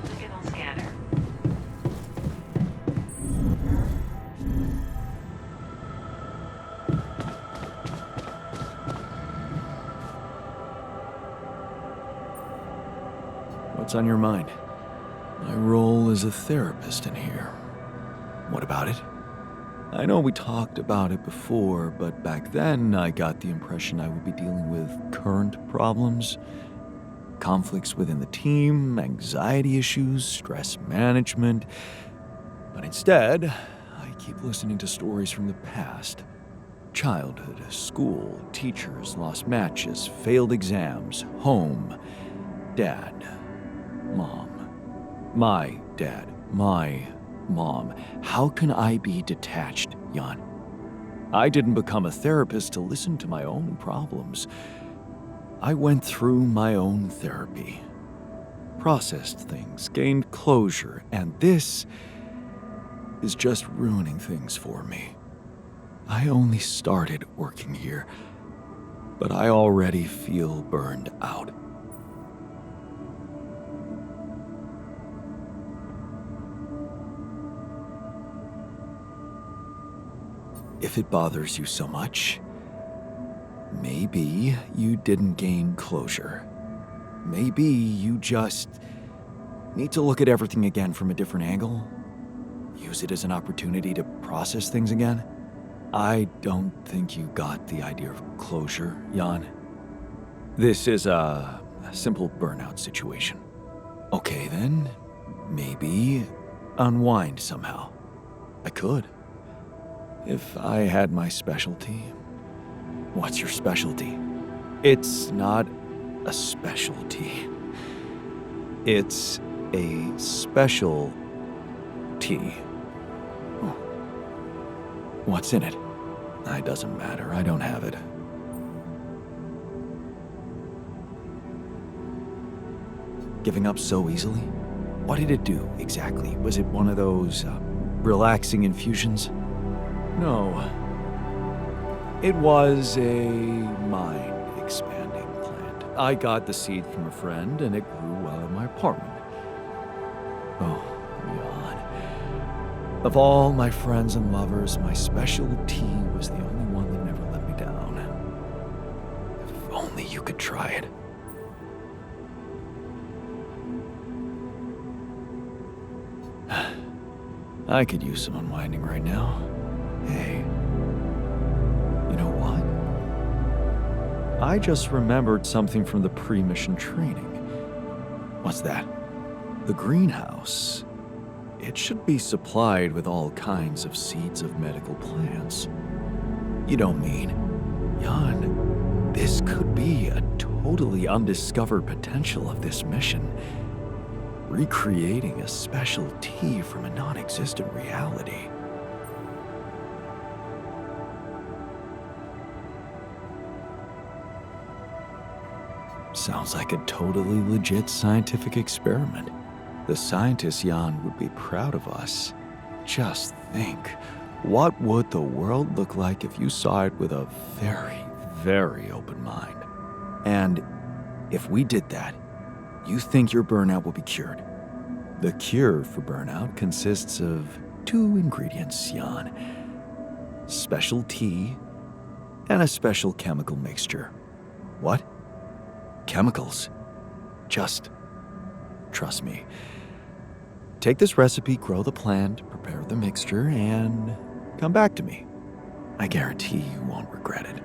Signal scanner. What's on your mind? My role as a therapist in here. What about it? I know we talked about it before, but back then I got the impression I would be dealing with current problems, conflicts within the team, anxiety issues, stress management. But instead, I keep listening to stories from the past. Childhood, school, teachers, lost matches, failed exams, home, dad, mom. My dad, my mom. How can I be detached, Jan? I didn't become a therapist to listen to my own problems. I went through my own therapy, processed things, gained closure, and this is just ruining things for me. I only started working here, but I already feel burned out. If it bothers you so much, maybe you didn't gain closure. Maybe you just need to look at everything again from a different angle. Use it as an opportunity to process things again. I don't think you got the idea of closure, Jan. This is a simple burnout situation. Okay then, maybe unwind somehow. I could. If I had my specialty. What's your specialty? It's not a specialty. It's a special tea. Oh. What's in it? It doesn't matter. I don't have it. Giving up so easily? What did it do exactly? Was it one of those relaxing infusions? No. It was a mind-expanding plant. I got the seed from a friend, and it grew well in my apartment. Oh, Jan. Of all my friends and lovers, my special tea was the only one that never let me down. If only you could try it. I could use some unwinding right now. Hey, you know what? I just remembered something from the pre-mission training. What's that? The greenhouse. It should be supplied with all kinds of seeds of medical plants. You don't mean, Jan, this could be a totally undiscovered potential of this mission. Recreating a special tea from a non-existent reality. Sounds like a totally legit scientific experiment. The scientists, Jan, would be proud of us. Just think, what would the world look like if you saw it with a very, very open mind? And If we did that, you think your burnout will be cured. The cure for burnout consists of 2 ingredients, Jan. Special tea and a special chemical mixture. What? Chemicals? Just trust me. Take this recipe, grow the plant, prepare the mixture, and come back to me. I guarantee you won't regret it.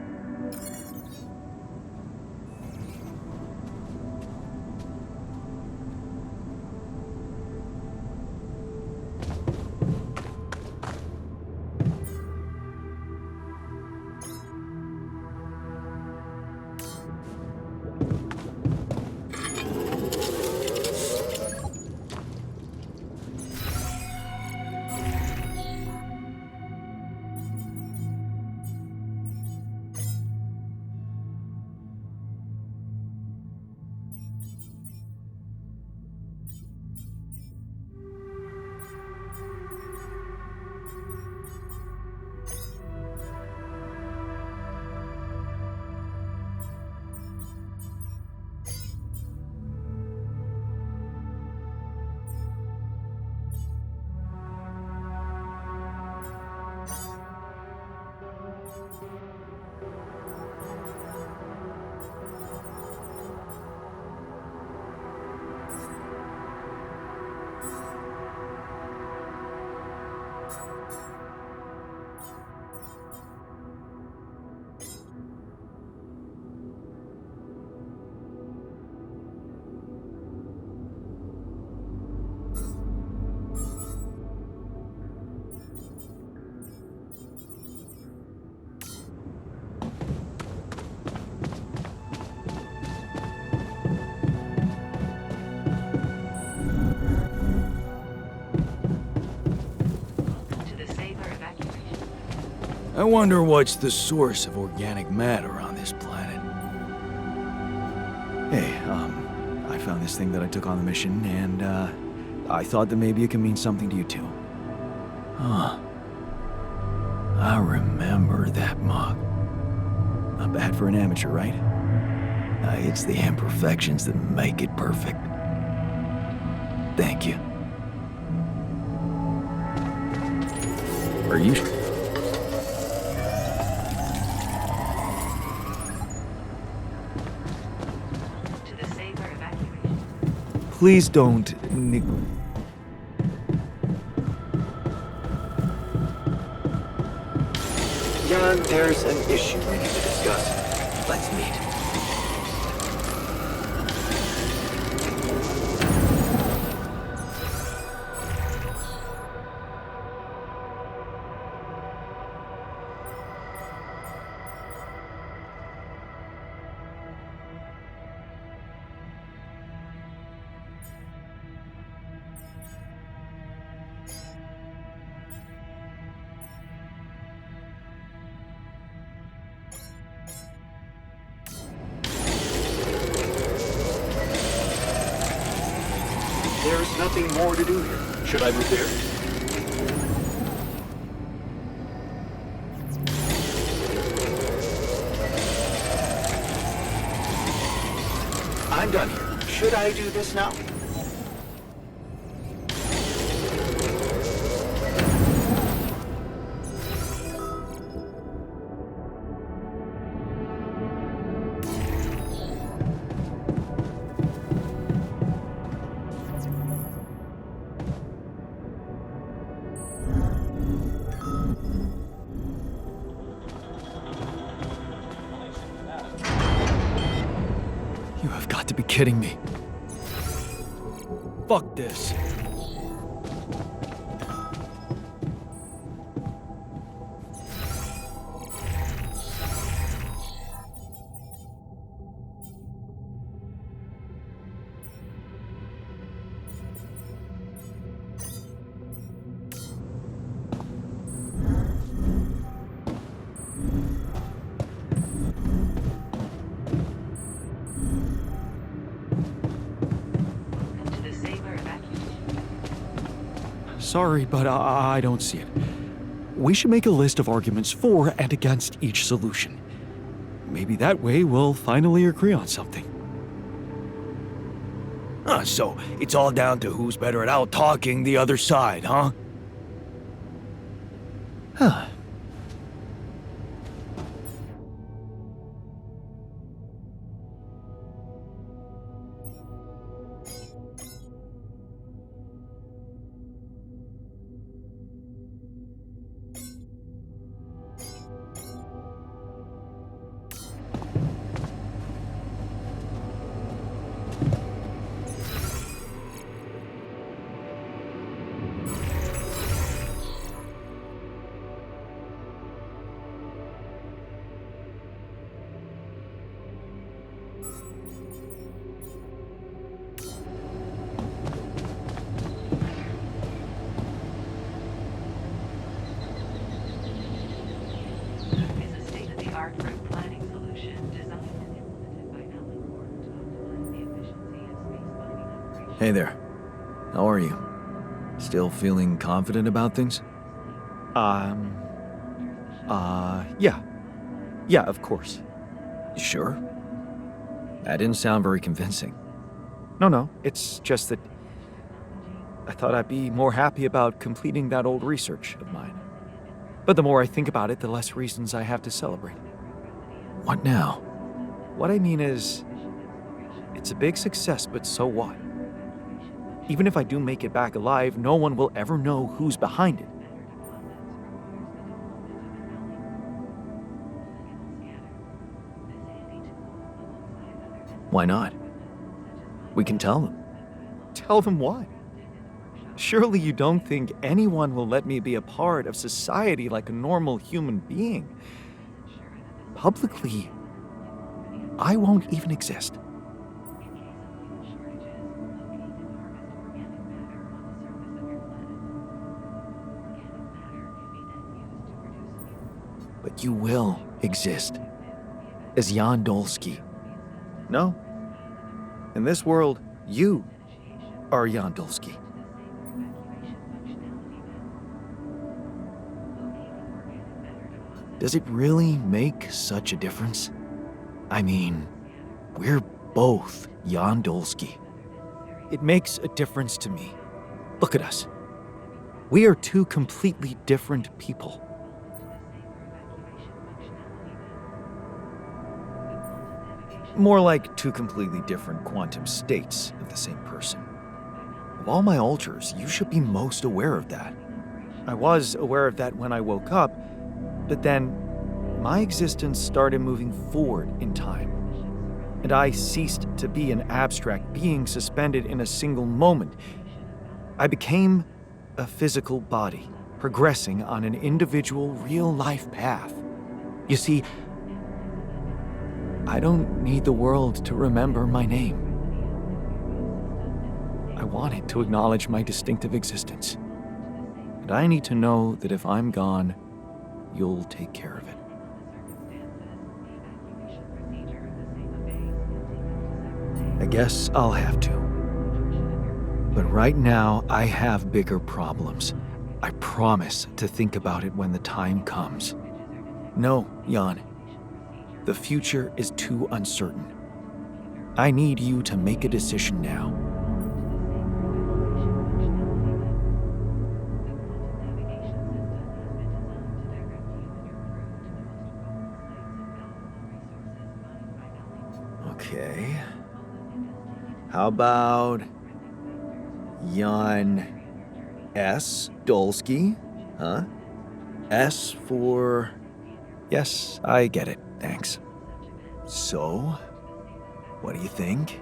I wonder what's the source of organic matter on this planet. Hey, I found this thing that I took on the mission, and, I thought that maybe it can mean something to you too. Huh. I remember that mug. Not bad for an amateur, right? It's the imperfections that make it perfect. Thank you. Are you... Please don't... Jan, there's an issue we need to discuss. Let's meet. There's nothing more to do here. Should I move there? I'm done here. Should I do this now? You have got to be kidding me. Fuck this. Sorry, but I don't see it. We should make a list of arguments for and against each solution. Maybe that way we'll finally agree on something. So it's all down to who's better at out-talking the other side, huh? Huh. Is a state-of-the-art group planning solution designed and implemented by Alan Ward to optimize the efficiency of space mining operations. Hey there. How are you? Still feeling confident about things? Yeah. Yeah, of course. You sure? That didn't sound very convincing. No, it's just that I thought I'd be more happy about completing that old research of mine. But the more I think about it, the less reasons I have to celebrate. What now? What I mean is, it's a big success, but so what? Even if I do make it back alive, no one will ever know who's behind it. Why not? We can tell them. Tell them what? Surely you don't think anyone will let me be a part of society like a normal human being? Publicly, I won't even exist. But you will exist as Jan Dольски. No. In this world, you are Jan Dольski. Does it really make such a difference? I mean, we're both Jan Dольski. It makes a difference to me. Look at us. We are two completely different people. More like two completely different quantum states of the same person. Of all my alters, you should be most aware of that. I was aware of that when I woke up, but then my existence started moving forward in time, and I ceased to be an abstract being suspended in a single moment. I became a physical body, progressing on an individual real-life path. You see, I don't need the world to remember my name. I want it to acknowledge my distinctive existence. And I need to know that if I'm gone, you'll take care of it. I guess I'll have to. But right now, I have bigger problems. I promise to think about it when the time comes. No, Jan. The future is too uncertain. I need you to make a decision now. Okay. How about Jan S. Dольski? Huh? S for... Yes, I get it. Thanks. So, what do you think?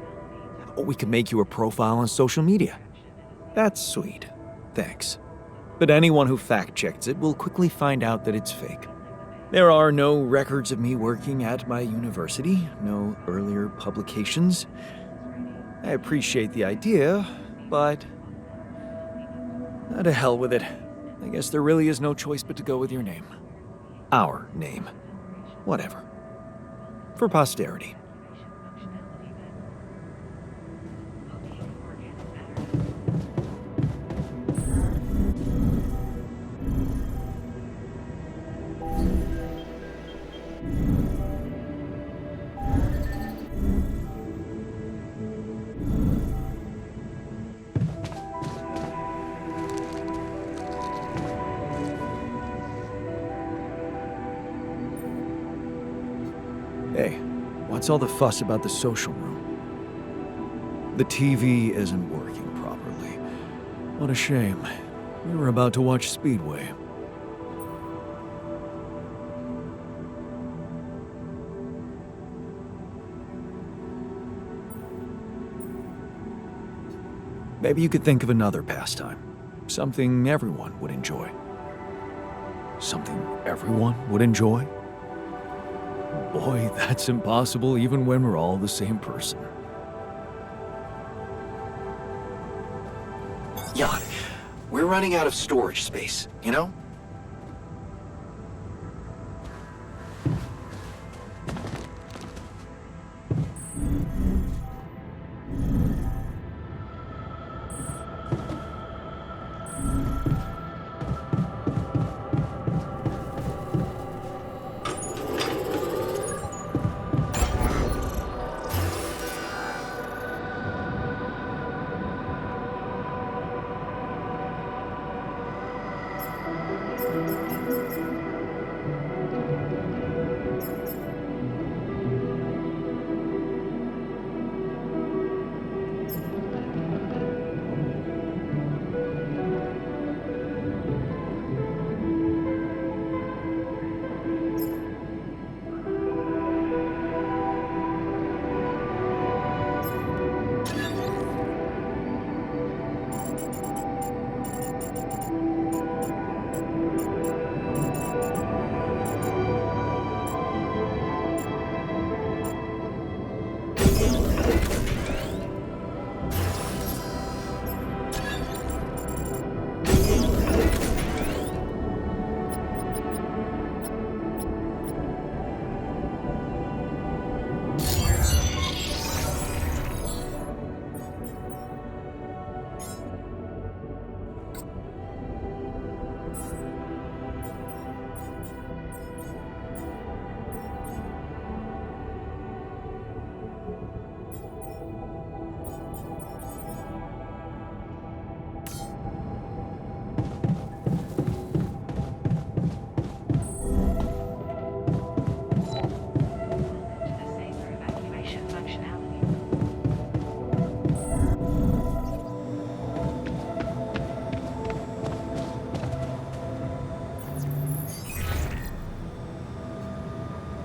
Oh, we could make you a profile on social media. That's sweet. Thanks. But anyone who fact-checks it will quickly find out that it's fake. There are no records of me working at my university, no earlier publications. I appreciate the idea, but... to hell with it. I guess there really is no choice but to go with your name. Our name. Whatever. For posterity. What's all the fuss about the social room? The TV isn't working properly. What a shame. We were about to watch Speedway. Maybe you could think of another pastime. Something everyone would enjoy. Something everyone would enjoy? Boy, that's impossible even when we're all the same person. Jan, we're running out of storage space, you know?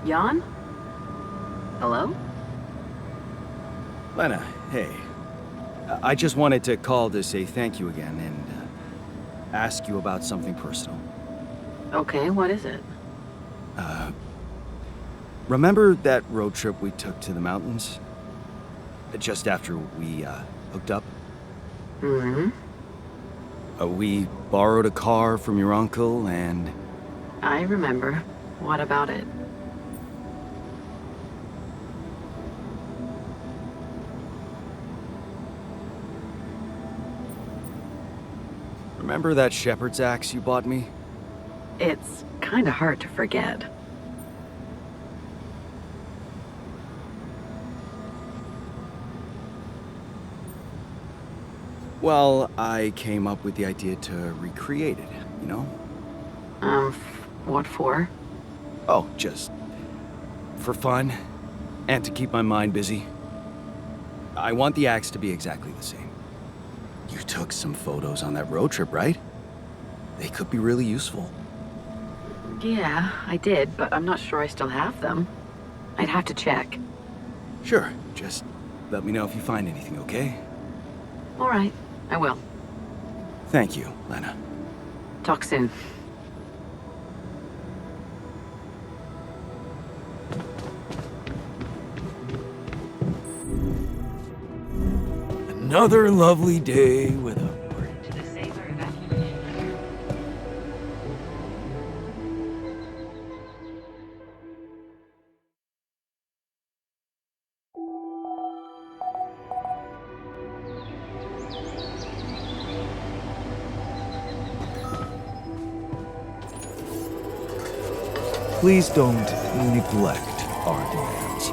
Jan? Hello? Lena, hey. I just wanted to call to say thank you again and ask you about something personal. Okay, what is it? Remember that road trip we took to the mountains? Just after we hooked up? Mm-hmm. We borrowed a car from your uncle and... I remember. What about it? Remember that shepherd's axe you bought me? It's kinda hard to forget. Well, I came up with the idea to recreate it, you know? What for? Oh, just for fun and to keep my mind busy. I want the axe to be exactly the same. You took some photos on that road trip, right? They could be really useful. Yeah, I did, but I'm not sure I still have them. I'd have to check. Sure, just let me know if you find anything, okay? All right, I will. Thank you, Lena. Talk soon. Another lovely day with a... To the safer evacuation layer. Please don't neglect our demands.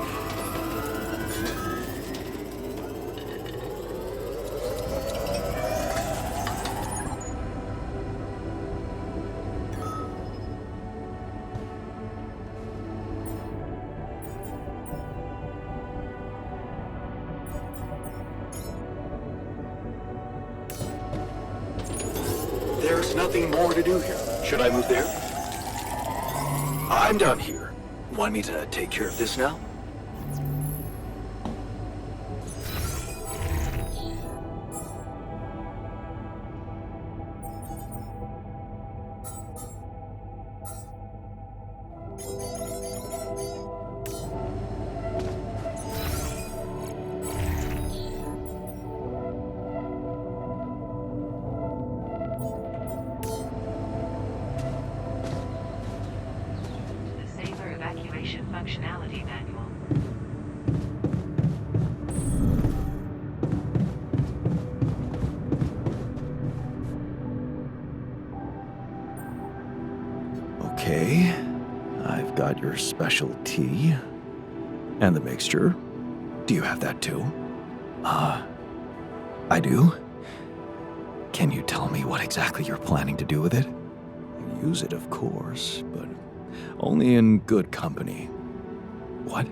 There's nothing more to do here. Should I move there? I'm done here. Want me to take care of this now? Functionality manual. Okay, I've got your special tea and the mixture. Do you have that too? I do? Can you tell me what exactly you're planning to do with it? Use it, of course, but only in good company. What?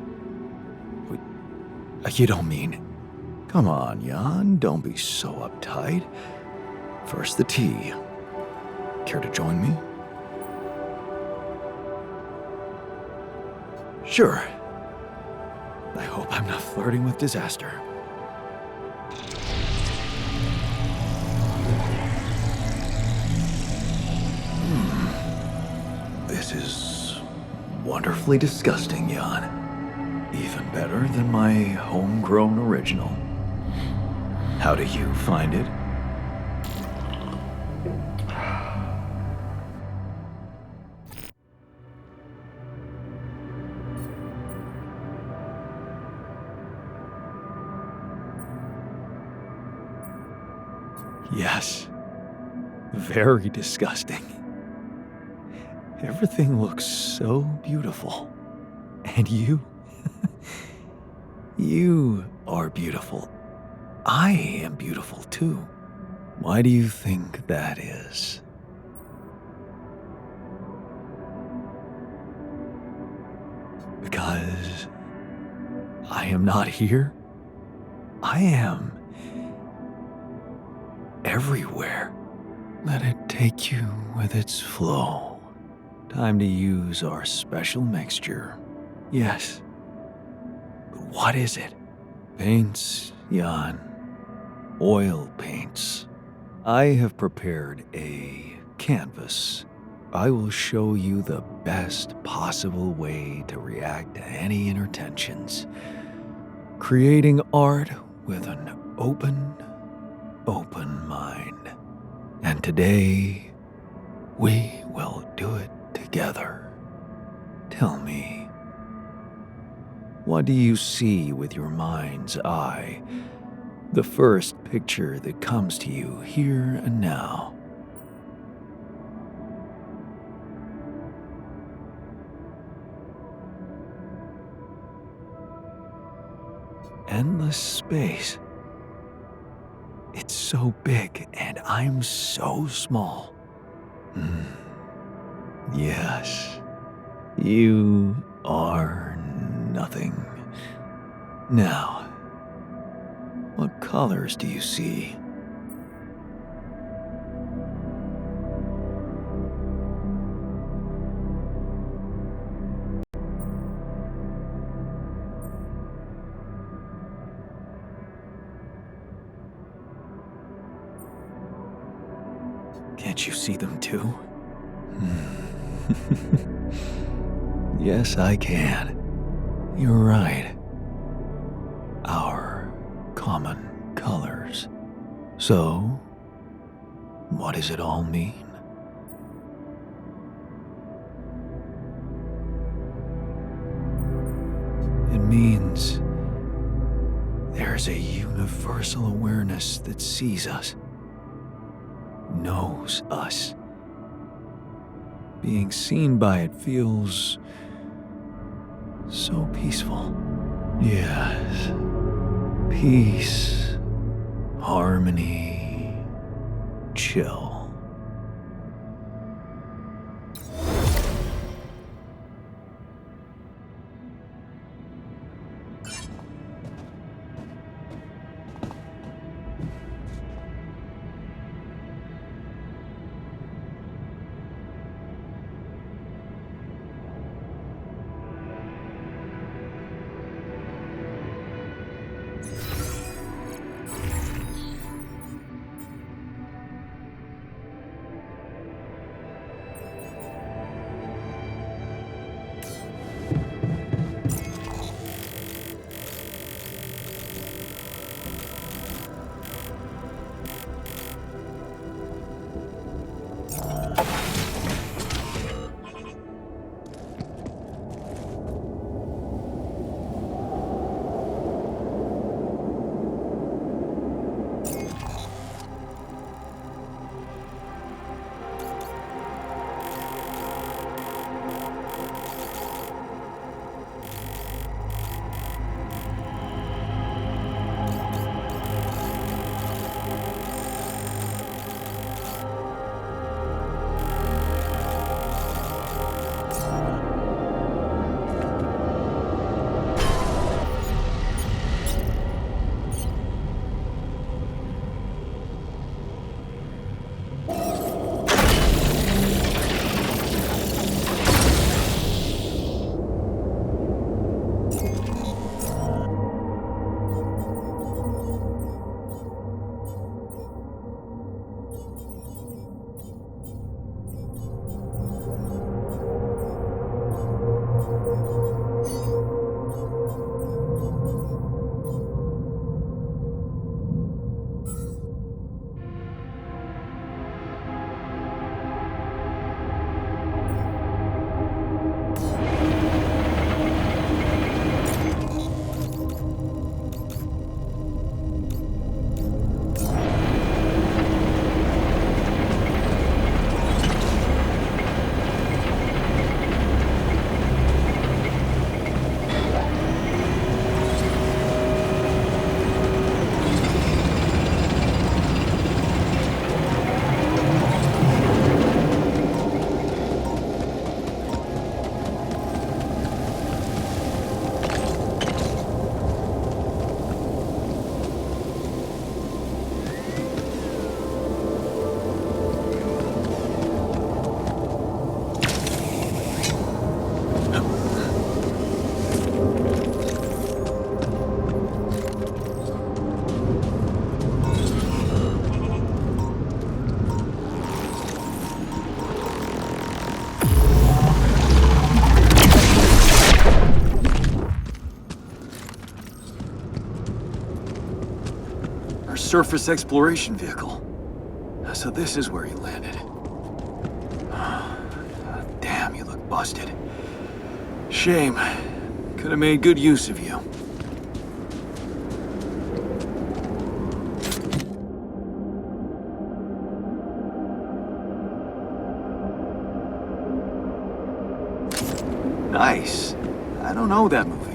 You don't mean... Come on, Jan, don't be so uptight. First the tea. Care to join me? Sure. I hope I'm not flirting with disaster. This is wonderfully disgusting, Jan. Even better than my homegrown original. How do you find it? Yes. Very disgusting. Everything looks so beautiful. And you? You are beautiful. I am beautiful too. Why do you think that is? Because I am not here. I am everywhere. Let it take you with its flow. Time to use our special mixture. Yes. But what is it? Paints, Jan. Oil paints. I have prepared a canvas. I will show you the best possible way to react to any inner tensions. Creating art with an open mind. And today, we will do it together. Tell me, what do you see with your mind's eye? The first picture that comes to you here and now. Endless space. It's so big and I'm so small. Yes, you are nothing. Now, what colors do you see? Can't you see them too? Yes, I can. You're right. Our common colors. So, what does it all mean? It means there's a universal awareness that sees us, knows us. Being seen by it feels so peaceful. Yes. Peace, harmony, chill. Our surface exploration vehicle. So this is where he landed. Damn, you look busted. Shame. Could have made good use of you. Nice. I don't know that movie.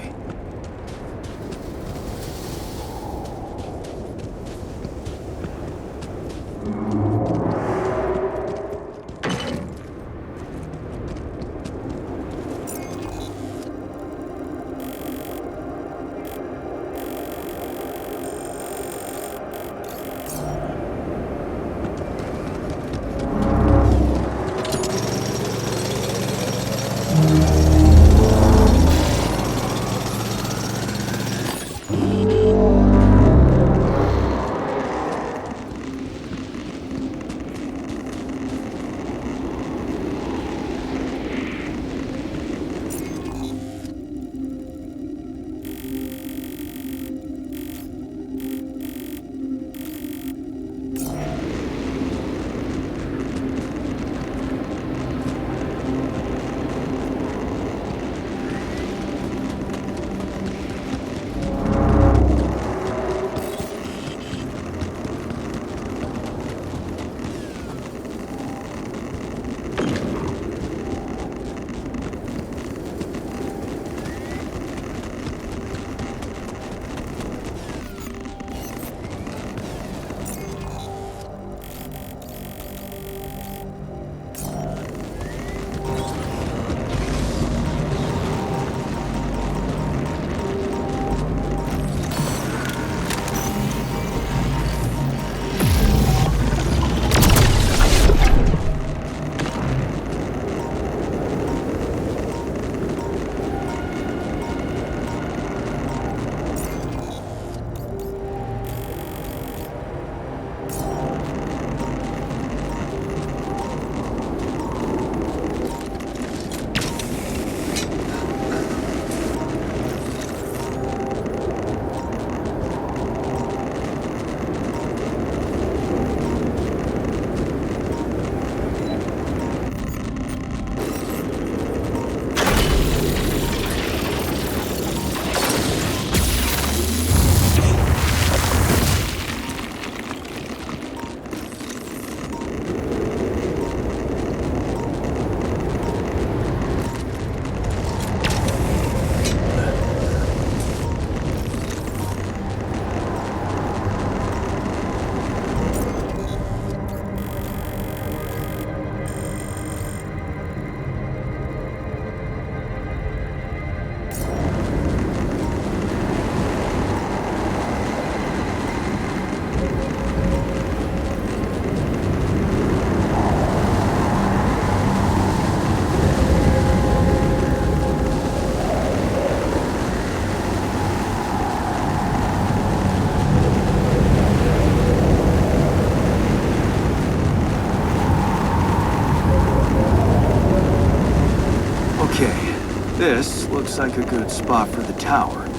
This looks like a good spot for the tower. And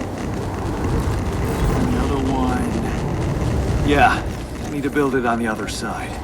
the other one... Yeah, need to build it on the other side.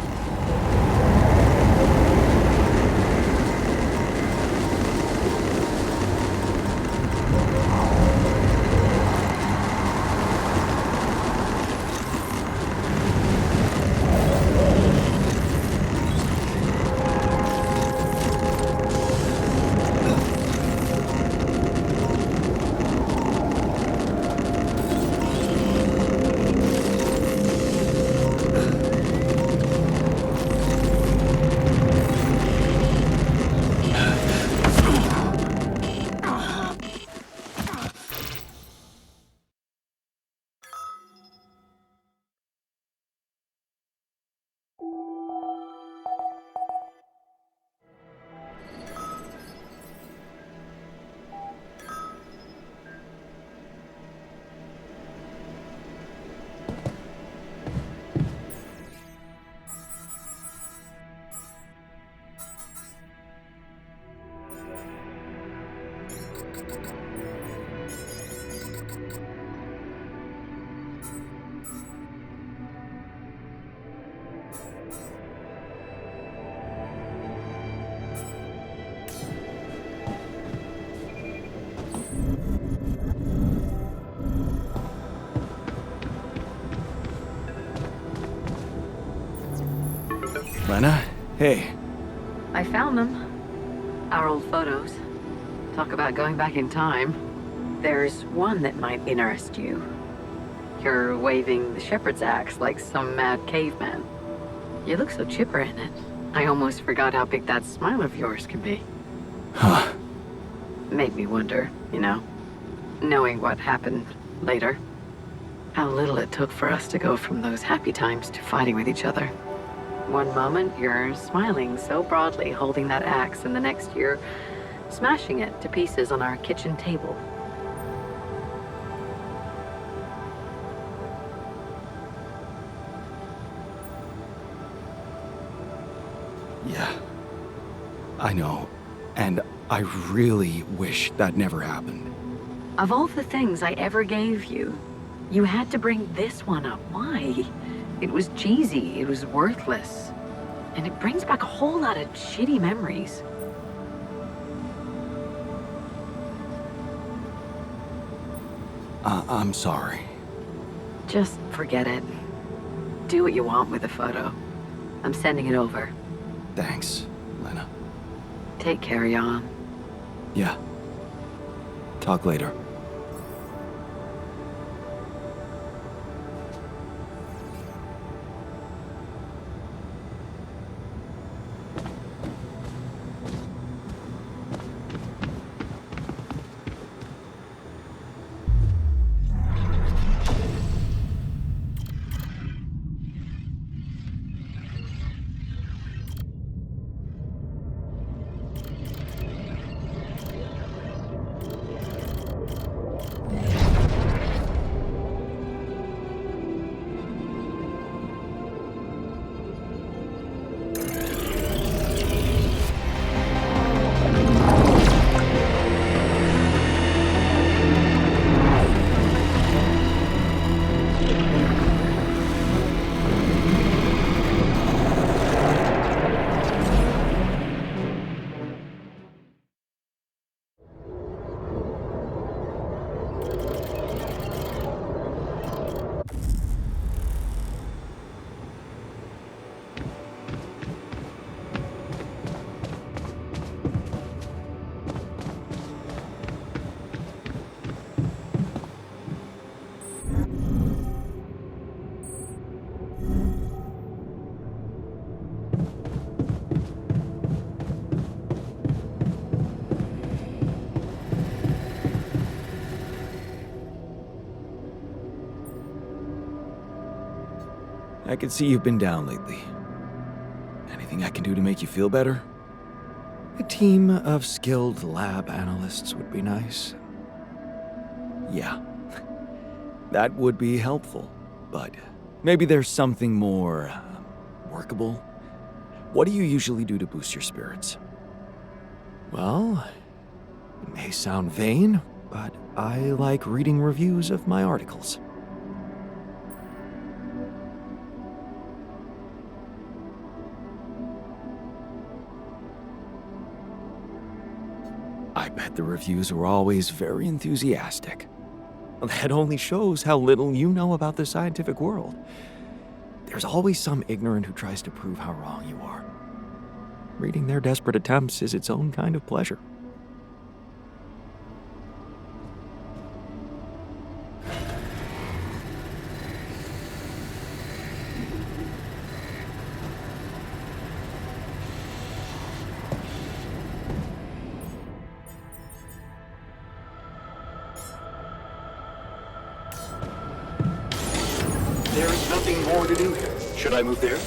Lena, hey. I found them. Our old photos. Talk about going back in time. There's one that might interest you. You're waving the shepherd's axe like some mad caveman. You look so chipper in it. I almost forgot how big that smile of yours can be. Huh. Made me wonder, you know, knowing what happened later. How little it took for us to go from those happy times to fighting with each other. One moment, you're smiling so broadly, holding that axe, and the next you're smashing it to pieces on our kitchen table. Yeah. I know. And I really wish that never happened. Of all the things I ever gave you, you had to bring this one up. Why? It was cheesy, it was worthless. And it brings back a whole lot of shitty memories. I'm sorry. Just forget it. Do what you want with the photo. I'm sending it over. Thanks, Lena. Take care, Jan. Yeah. Talk later. I can see you've been down lately. Anything I can do to make you feel better? A team of skilled lab analysts would be nice. Yeah, that would be helpful, but maybe there's something more workable. What do you usually do to boost your spirits? Well, it may sound vain, but I like reading reviews of my articles. I bet the reviews were always very enthusiastic. That only shows how little you know about the scientific world. There's always some ignorant who tries to prove how wrong you are. Reading their desperate attempts is its own kind of pleasure. There is nothing more to do here. Should I move there?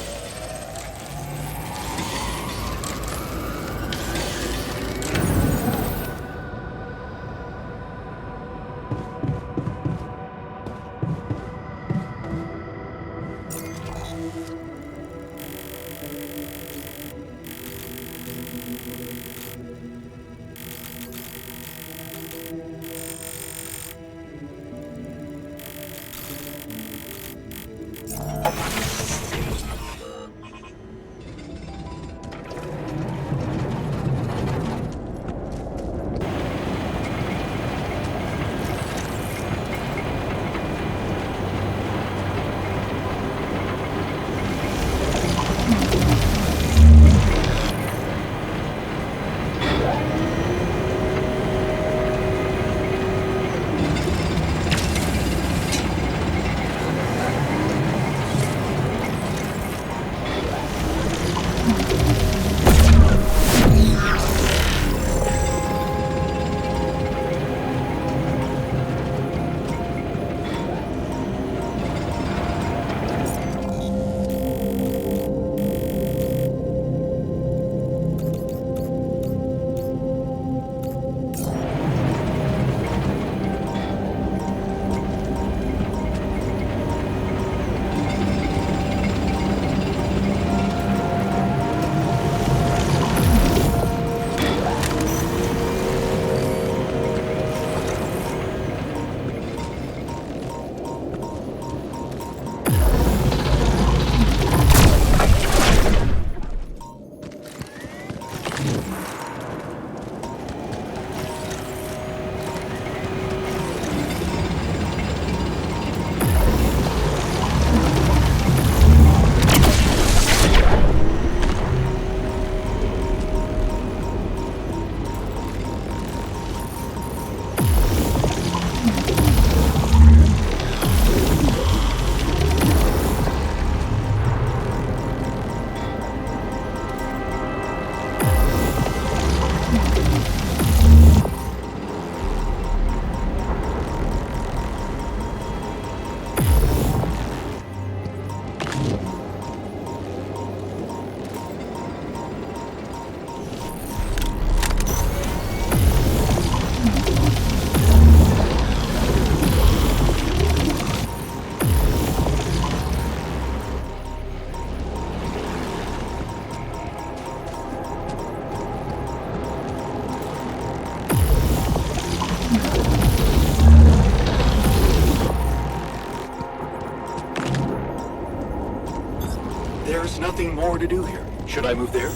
There's nothing more to do here. Should I move there?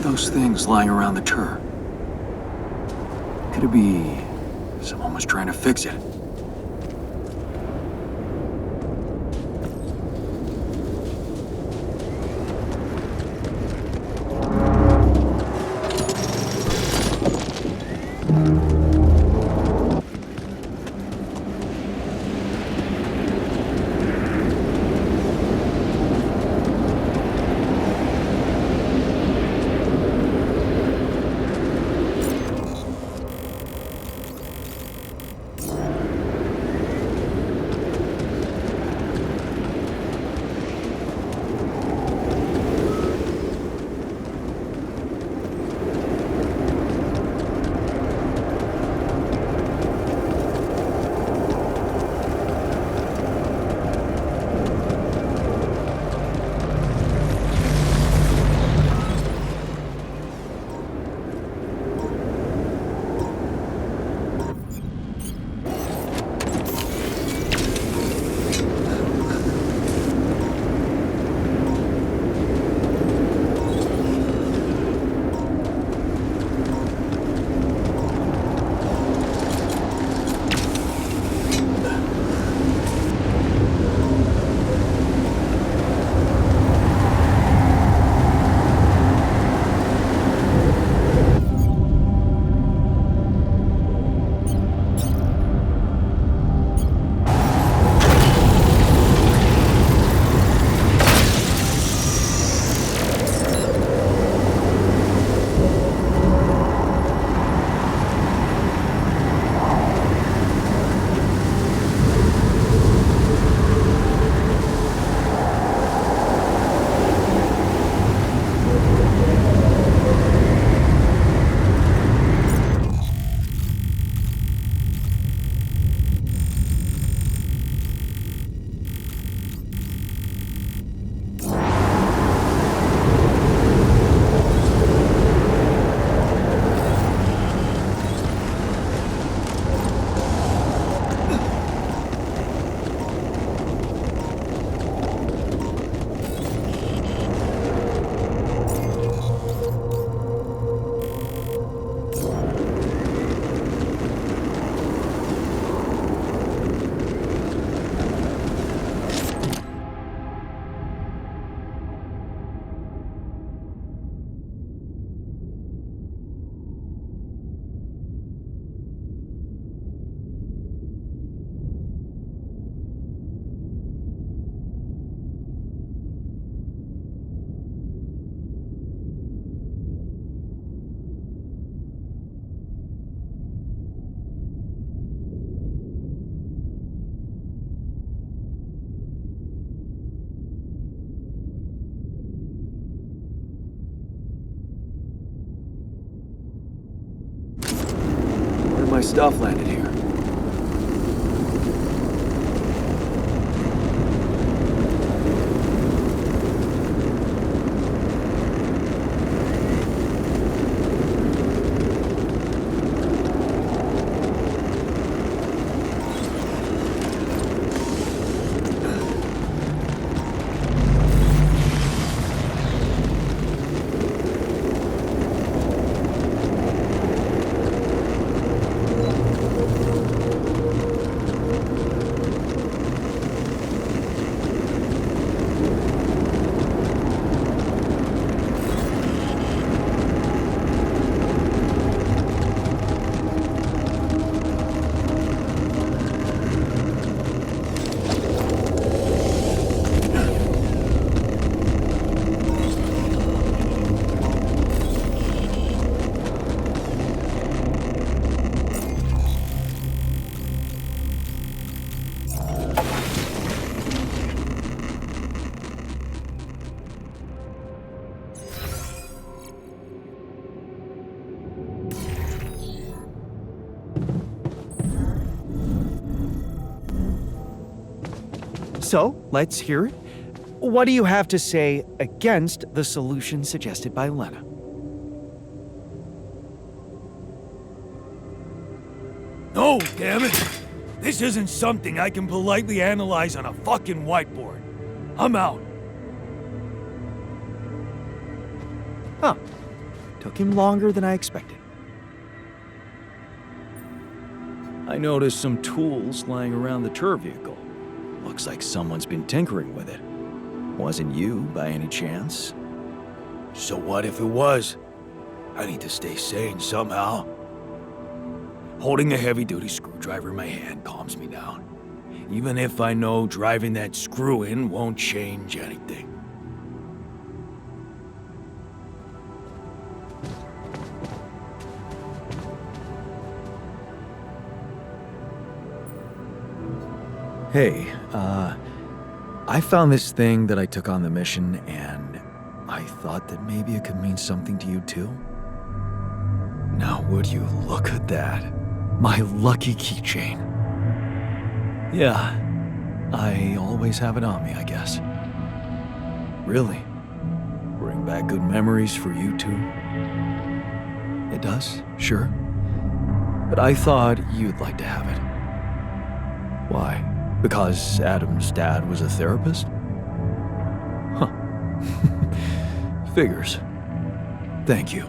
Those things lying around the turret. Could it be someone was trying to fix it? my stuff landed here. So, let's hear it. What do you have to say against the solution suggested by Lena? No, damn it! This isn't something I can politely analyze on a fucking whiteboard. I'm out. Huh. Took him longer than I expected. I noticed some tools lying around the tour vehicle. Looks like someone's been tinkering with it. Wasn't you, by any chance? So what if it was? I need to stay sane somehow. Holding a heavy-duty screwdriver in my hand calms me down. Even if I know driving that screw in won't change anything. Hey, I found this thing that I took on the mission, and I thought that maybe it could mean something to you too. Now would you look at that? My lucky keychain. Yeah, I always have it on me, I guess. Really? Bring back good memories for you too? It does, sure. But I thought you'd like to have it. Why? Because Adam's dad was a therapist? Huh. Figures. Thank you.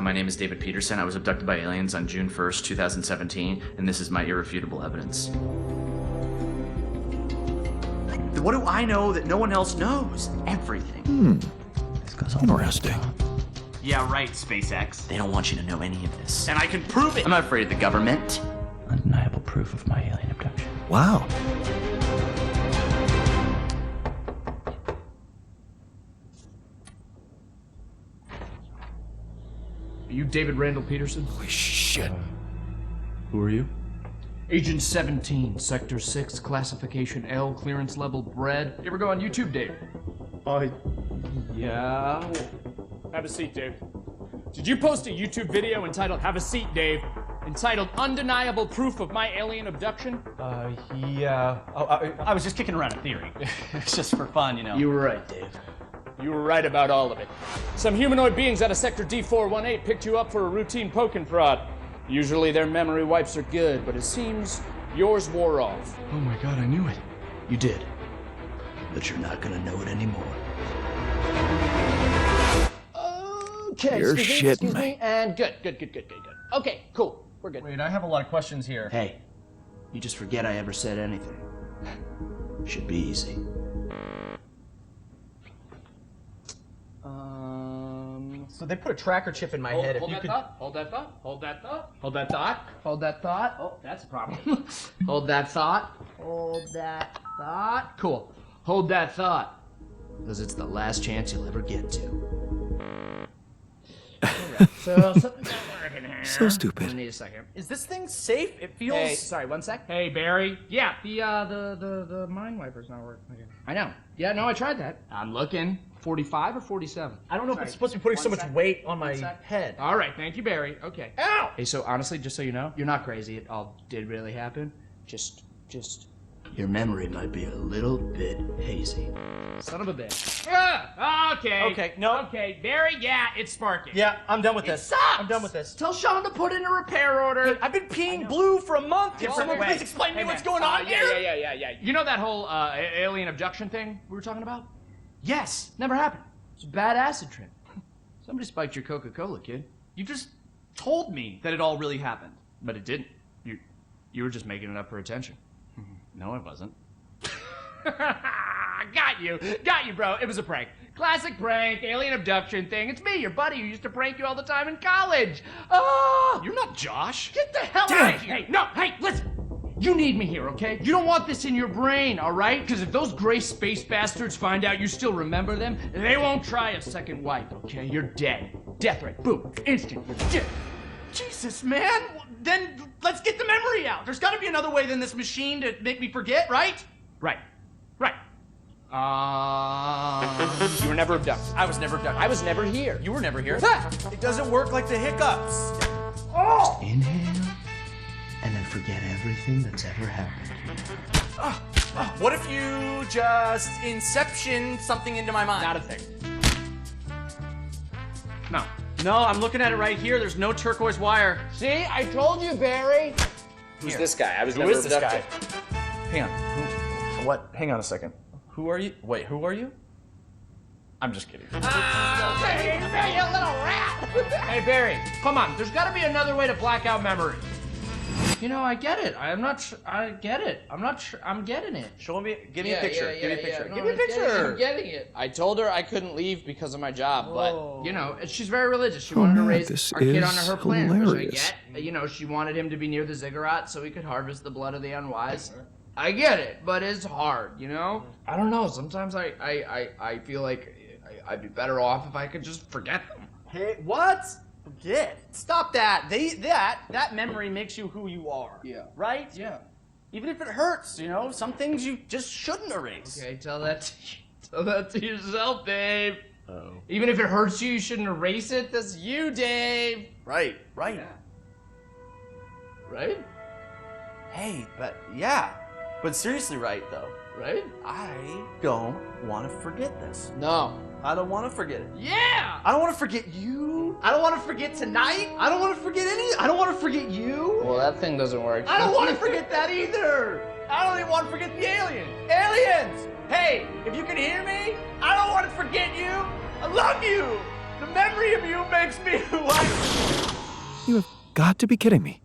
Hi, my name is David Peterson. I was abducted by aliens on June 1st, 2017, and this is my irrefutable evidence. What do I know that no one else knows? Everything. This goes on. Interesting. Yeah, right, SpaceX. They don't want you to know any of this. And I can prove it! I'm not afraid of the government. Undeniable proof of my alien abduction. Wow. Are you David Randall Peterson? Holy shit. Who are you? Agent 17, Sector 6, Classification L, Clearance Level Bread. You ever go on YouTube, Dave? Yeah. Have a seat, Dave. Did you post a YouTube video entitled Have a Seat, Dave? Entitled Undeniable Proof of My Alien Abduction? Yeah. Oh, I was just kicking around a theory. It's just for fun, you know. You were right, Dave. You were right about all of it. Some humanoid beings out of Sector D418 picked you up for a routine poking prod. Usually their memory wipes are good, but it seems yours wore off. Oh my god, I knew it. You did. But you're not gonna know it anymore. Okay, You're excuse shitting me. And good. Okay, cool. We're good. Wait, I have a lot of questions here. Hey, you just forget I ever said anything. Should be easy. So they put a tracker chip in my head. Hold that thought. Hold that thought. Oh, that's a problem. Hold that thought. Cool. Hold that thought. Because it's the last chance you'll ever get to. So something's not working here. So stupid. I need a second. Is this thing safe? It feels... Hey, sorry, 1 sec. Hey, Barry. Yeah, the mind wiper's not working again. I know. Yeah, no, I tried that. I'm looking. 45 or 47? I don't know if it's supposed to be putting so much weight on my head. All right, thank you, Barry. Okay. Ow! Hey, so honestly, just so you know, you're not crazy. It all did really happen. Just... Your memory might be a little bit hazy. Son of a bitch. Okay. Okay, no. Okay, Barry, yeah, it's sparking. Yeah, I'm done with this. Sucks! I'm done with this. Tell Sean to put in a repair order. I've been peeing blue for a month. Can someone please explain to me what's going on here? Yeah. You know that whole alien abduction thing we were talking about? Yes, never happened. It's a bad acid trip. Somebody spiked your Coca-Cola, kid. You just told me that it all really happened. But it didn't. You were just making it up for attention. No, I wasn't. Got you, bro. It was a prank. Classic prank, alien abduction thing. It's me, your buddy, who used to prank you all the time in college. Oh, You're not Josh. get the hell out of here. Hey, listen. You need me here, okay? You don't want this in your brain, all right? Because if those gray space bastards find out you still remember them, they won't try a second wipe, okay? You're dead. Death rate, boom, instant, you're dead. Jesus, man. Then let's get the memory out. There's got to be another way than this machine to make me forget, right? Right. You were never abducted. I was never abducted. I was never here. You were never here. It doesn't work like the hiccups. Inhale, and then forget everything that's ever happened. What if you just inception something into my mind? Not a thing. No, I'm looking at it right here. There's no turquoise wire. See, I told you, Barry. Who's this guy? I was Who never is this guy? abducted. Hang on. What? Hang on a second. Who are you? Wait, who are you? I'm just kidding. Hey, you little rat! Hey, Barry, come on. There's got to be another way to black out memory. You know, I get it. I get it. I'm getting it. Show me. Give me a picture. Give me a picture. No, Give me a I'm getting it. picture. I'm getting it. I told her I couldn't leave because of my job, but you know, she's very religious. She Oh, wanted to man, raise this our kid is on her plan, which I hilarious. get. You know, she wanted him to be near the ziggurat so he could harvest the blood of the unwise. I get it, but it's hard, you know? I don't know. Sometimes I feel like I'd be better off if I could just forget them. Hey, what? Forget. Stop that. That memory makes you who you are. Yeah. Right? Yeah. Even if it hurts, you know, some things you just shouldn't erase. Okay, tell that to yourself, Dave. Oh. Even if it hurts you, you shouldn't erase it. That's you, Dave. Right. Yeah. Right? Hey, but seriously, right though. Right? I don't want to forget this. No. I don't want to forget it. Yeah! I don't want to forget you. I don't want to forget tonight. I don't want to forget I don't want to forget you. Well, that thing doesn't work. I don't want to forget that either. I don't even want to forget the aliens. Aliens! Hey, if you can hear me, I don't want to forget you. I love you. The memory of you makes me who I... You have got to be kidding me.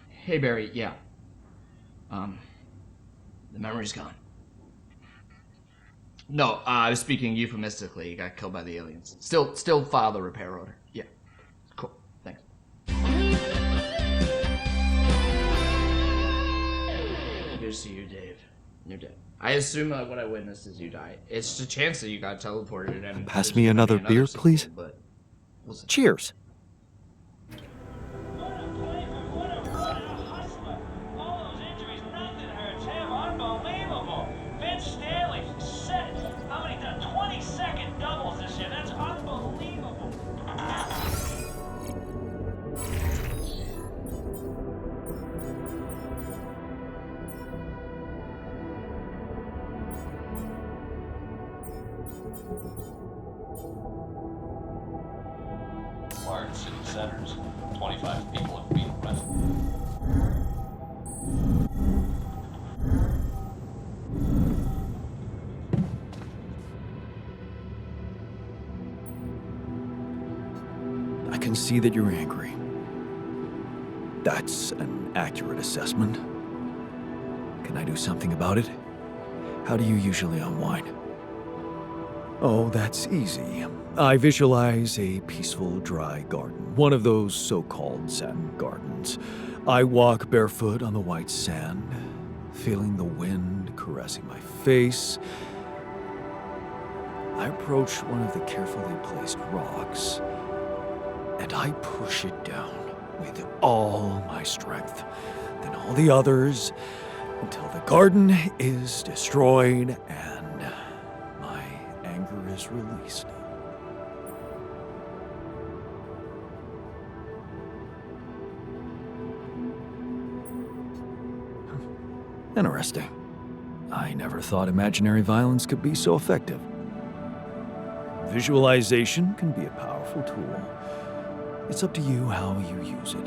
Hey, Barry, yeah. The memory's gone. No, I was speaking euphemistically. He got killed by the aliens. Still file the repair order. Yeah. Cool. Thanks. Good to see you, Dave. You're dead. I assume what I witnessed is you died. It's a chance that you got teleported and... Pass me another beer, please. But we'll see. Cheers. Large city centers, 25 people have been arrested. I can see that you're angry. That's an accurate assessment. Can I do something about it? How do you usually unwind? Oh, that's easy. I visualize a peaceful, dry garden, one of those so-called Zen gardens. I walk barefoot on the white sand, feeling the wind caressing my face. I approach one of the carefully placed rocks, and I push it down with all my strength, then all the others, until the garden is destroyed and my anger is released. Interesting. I never thought imaginary violence could be so effective. Visualization can be a powerful tool. It's up to you how you use it.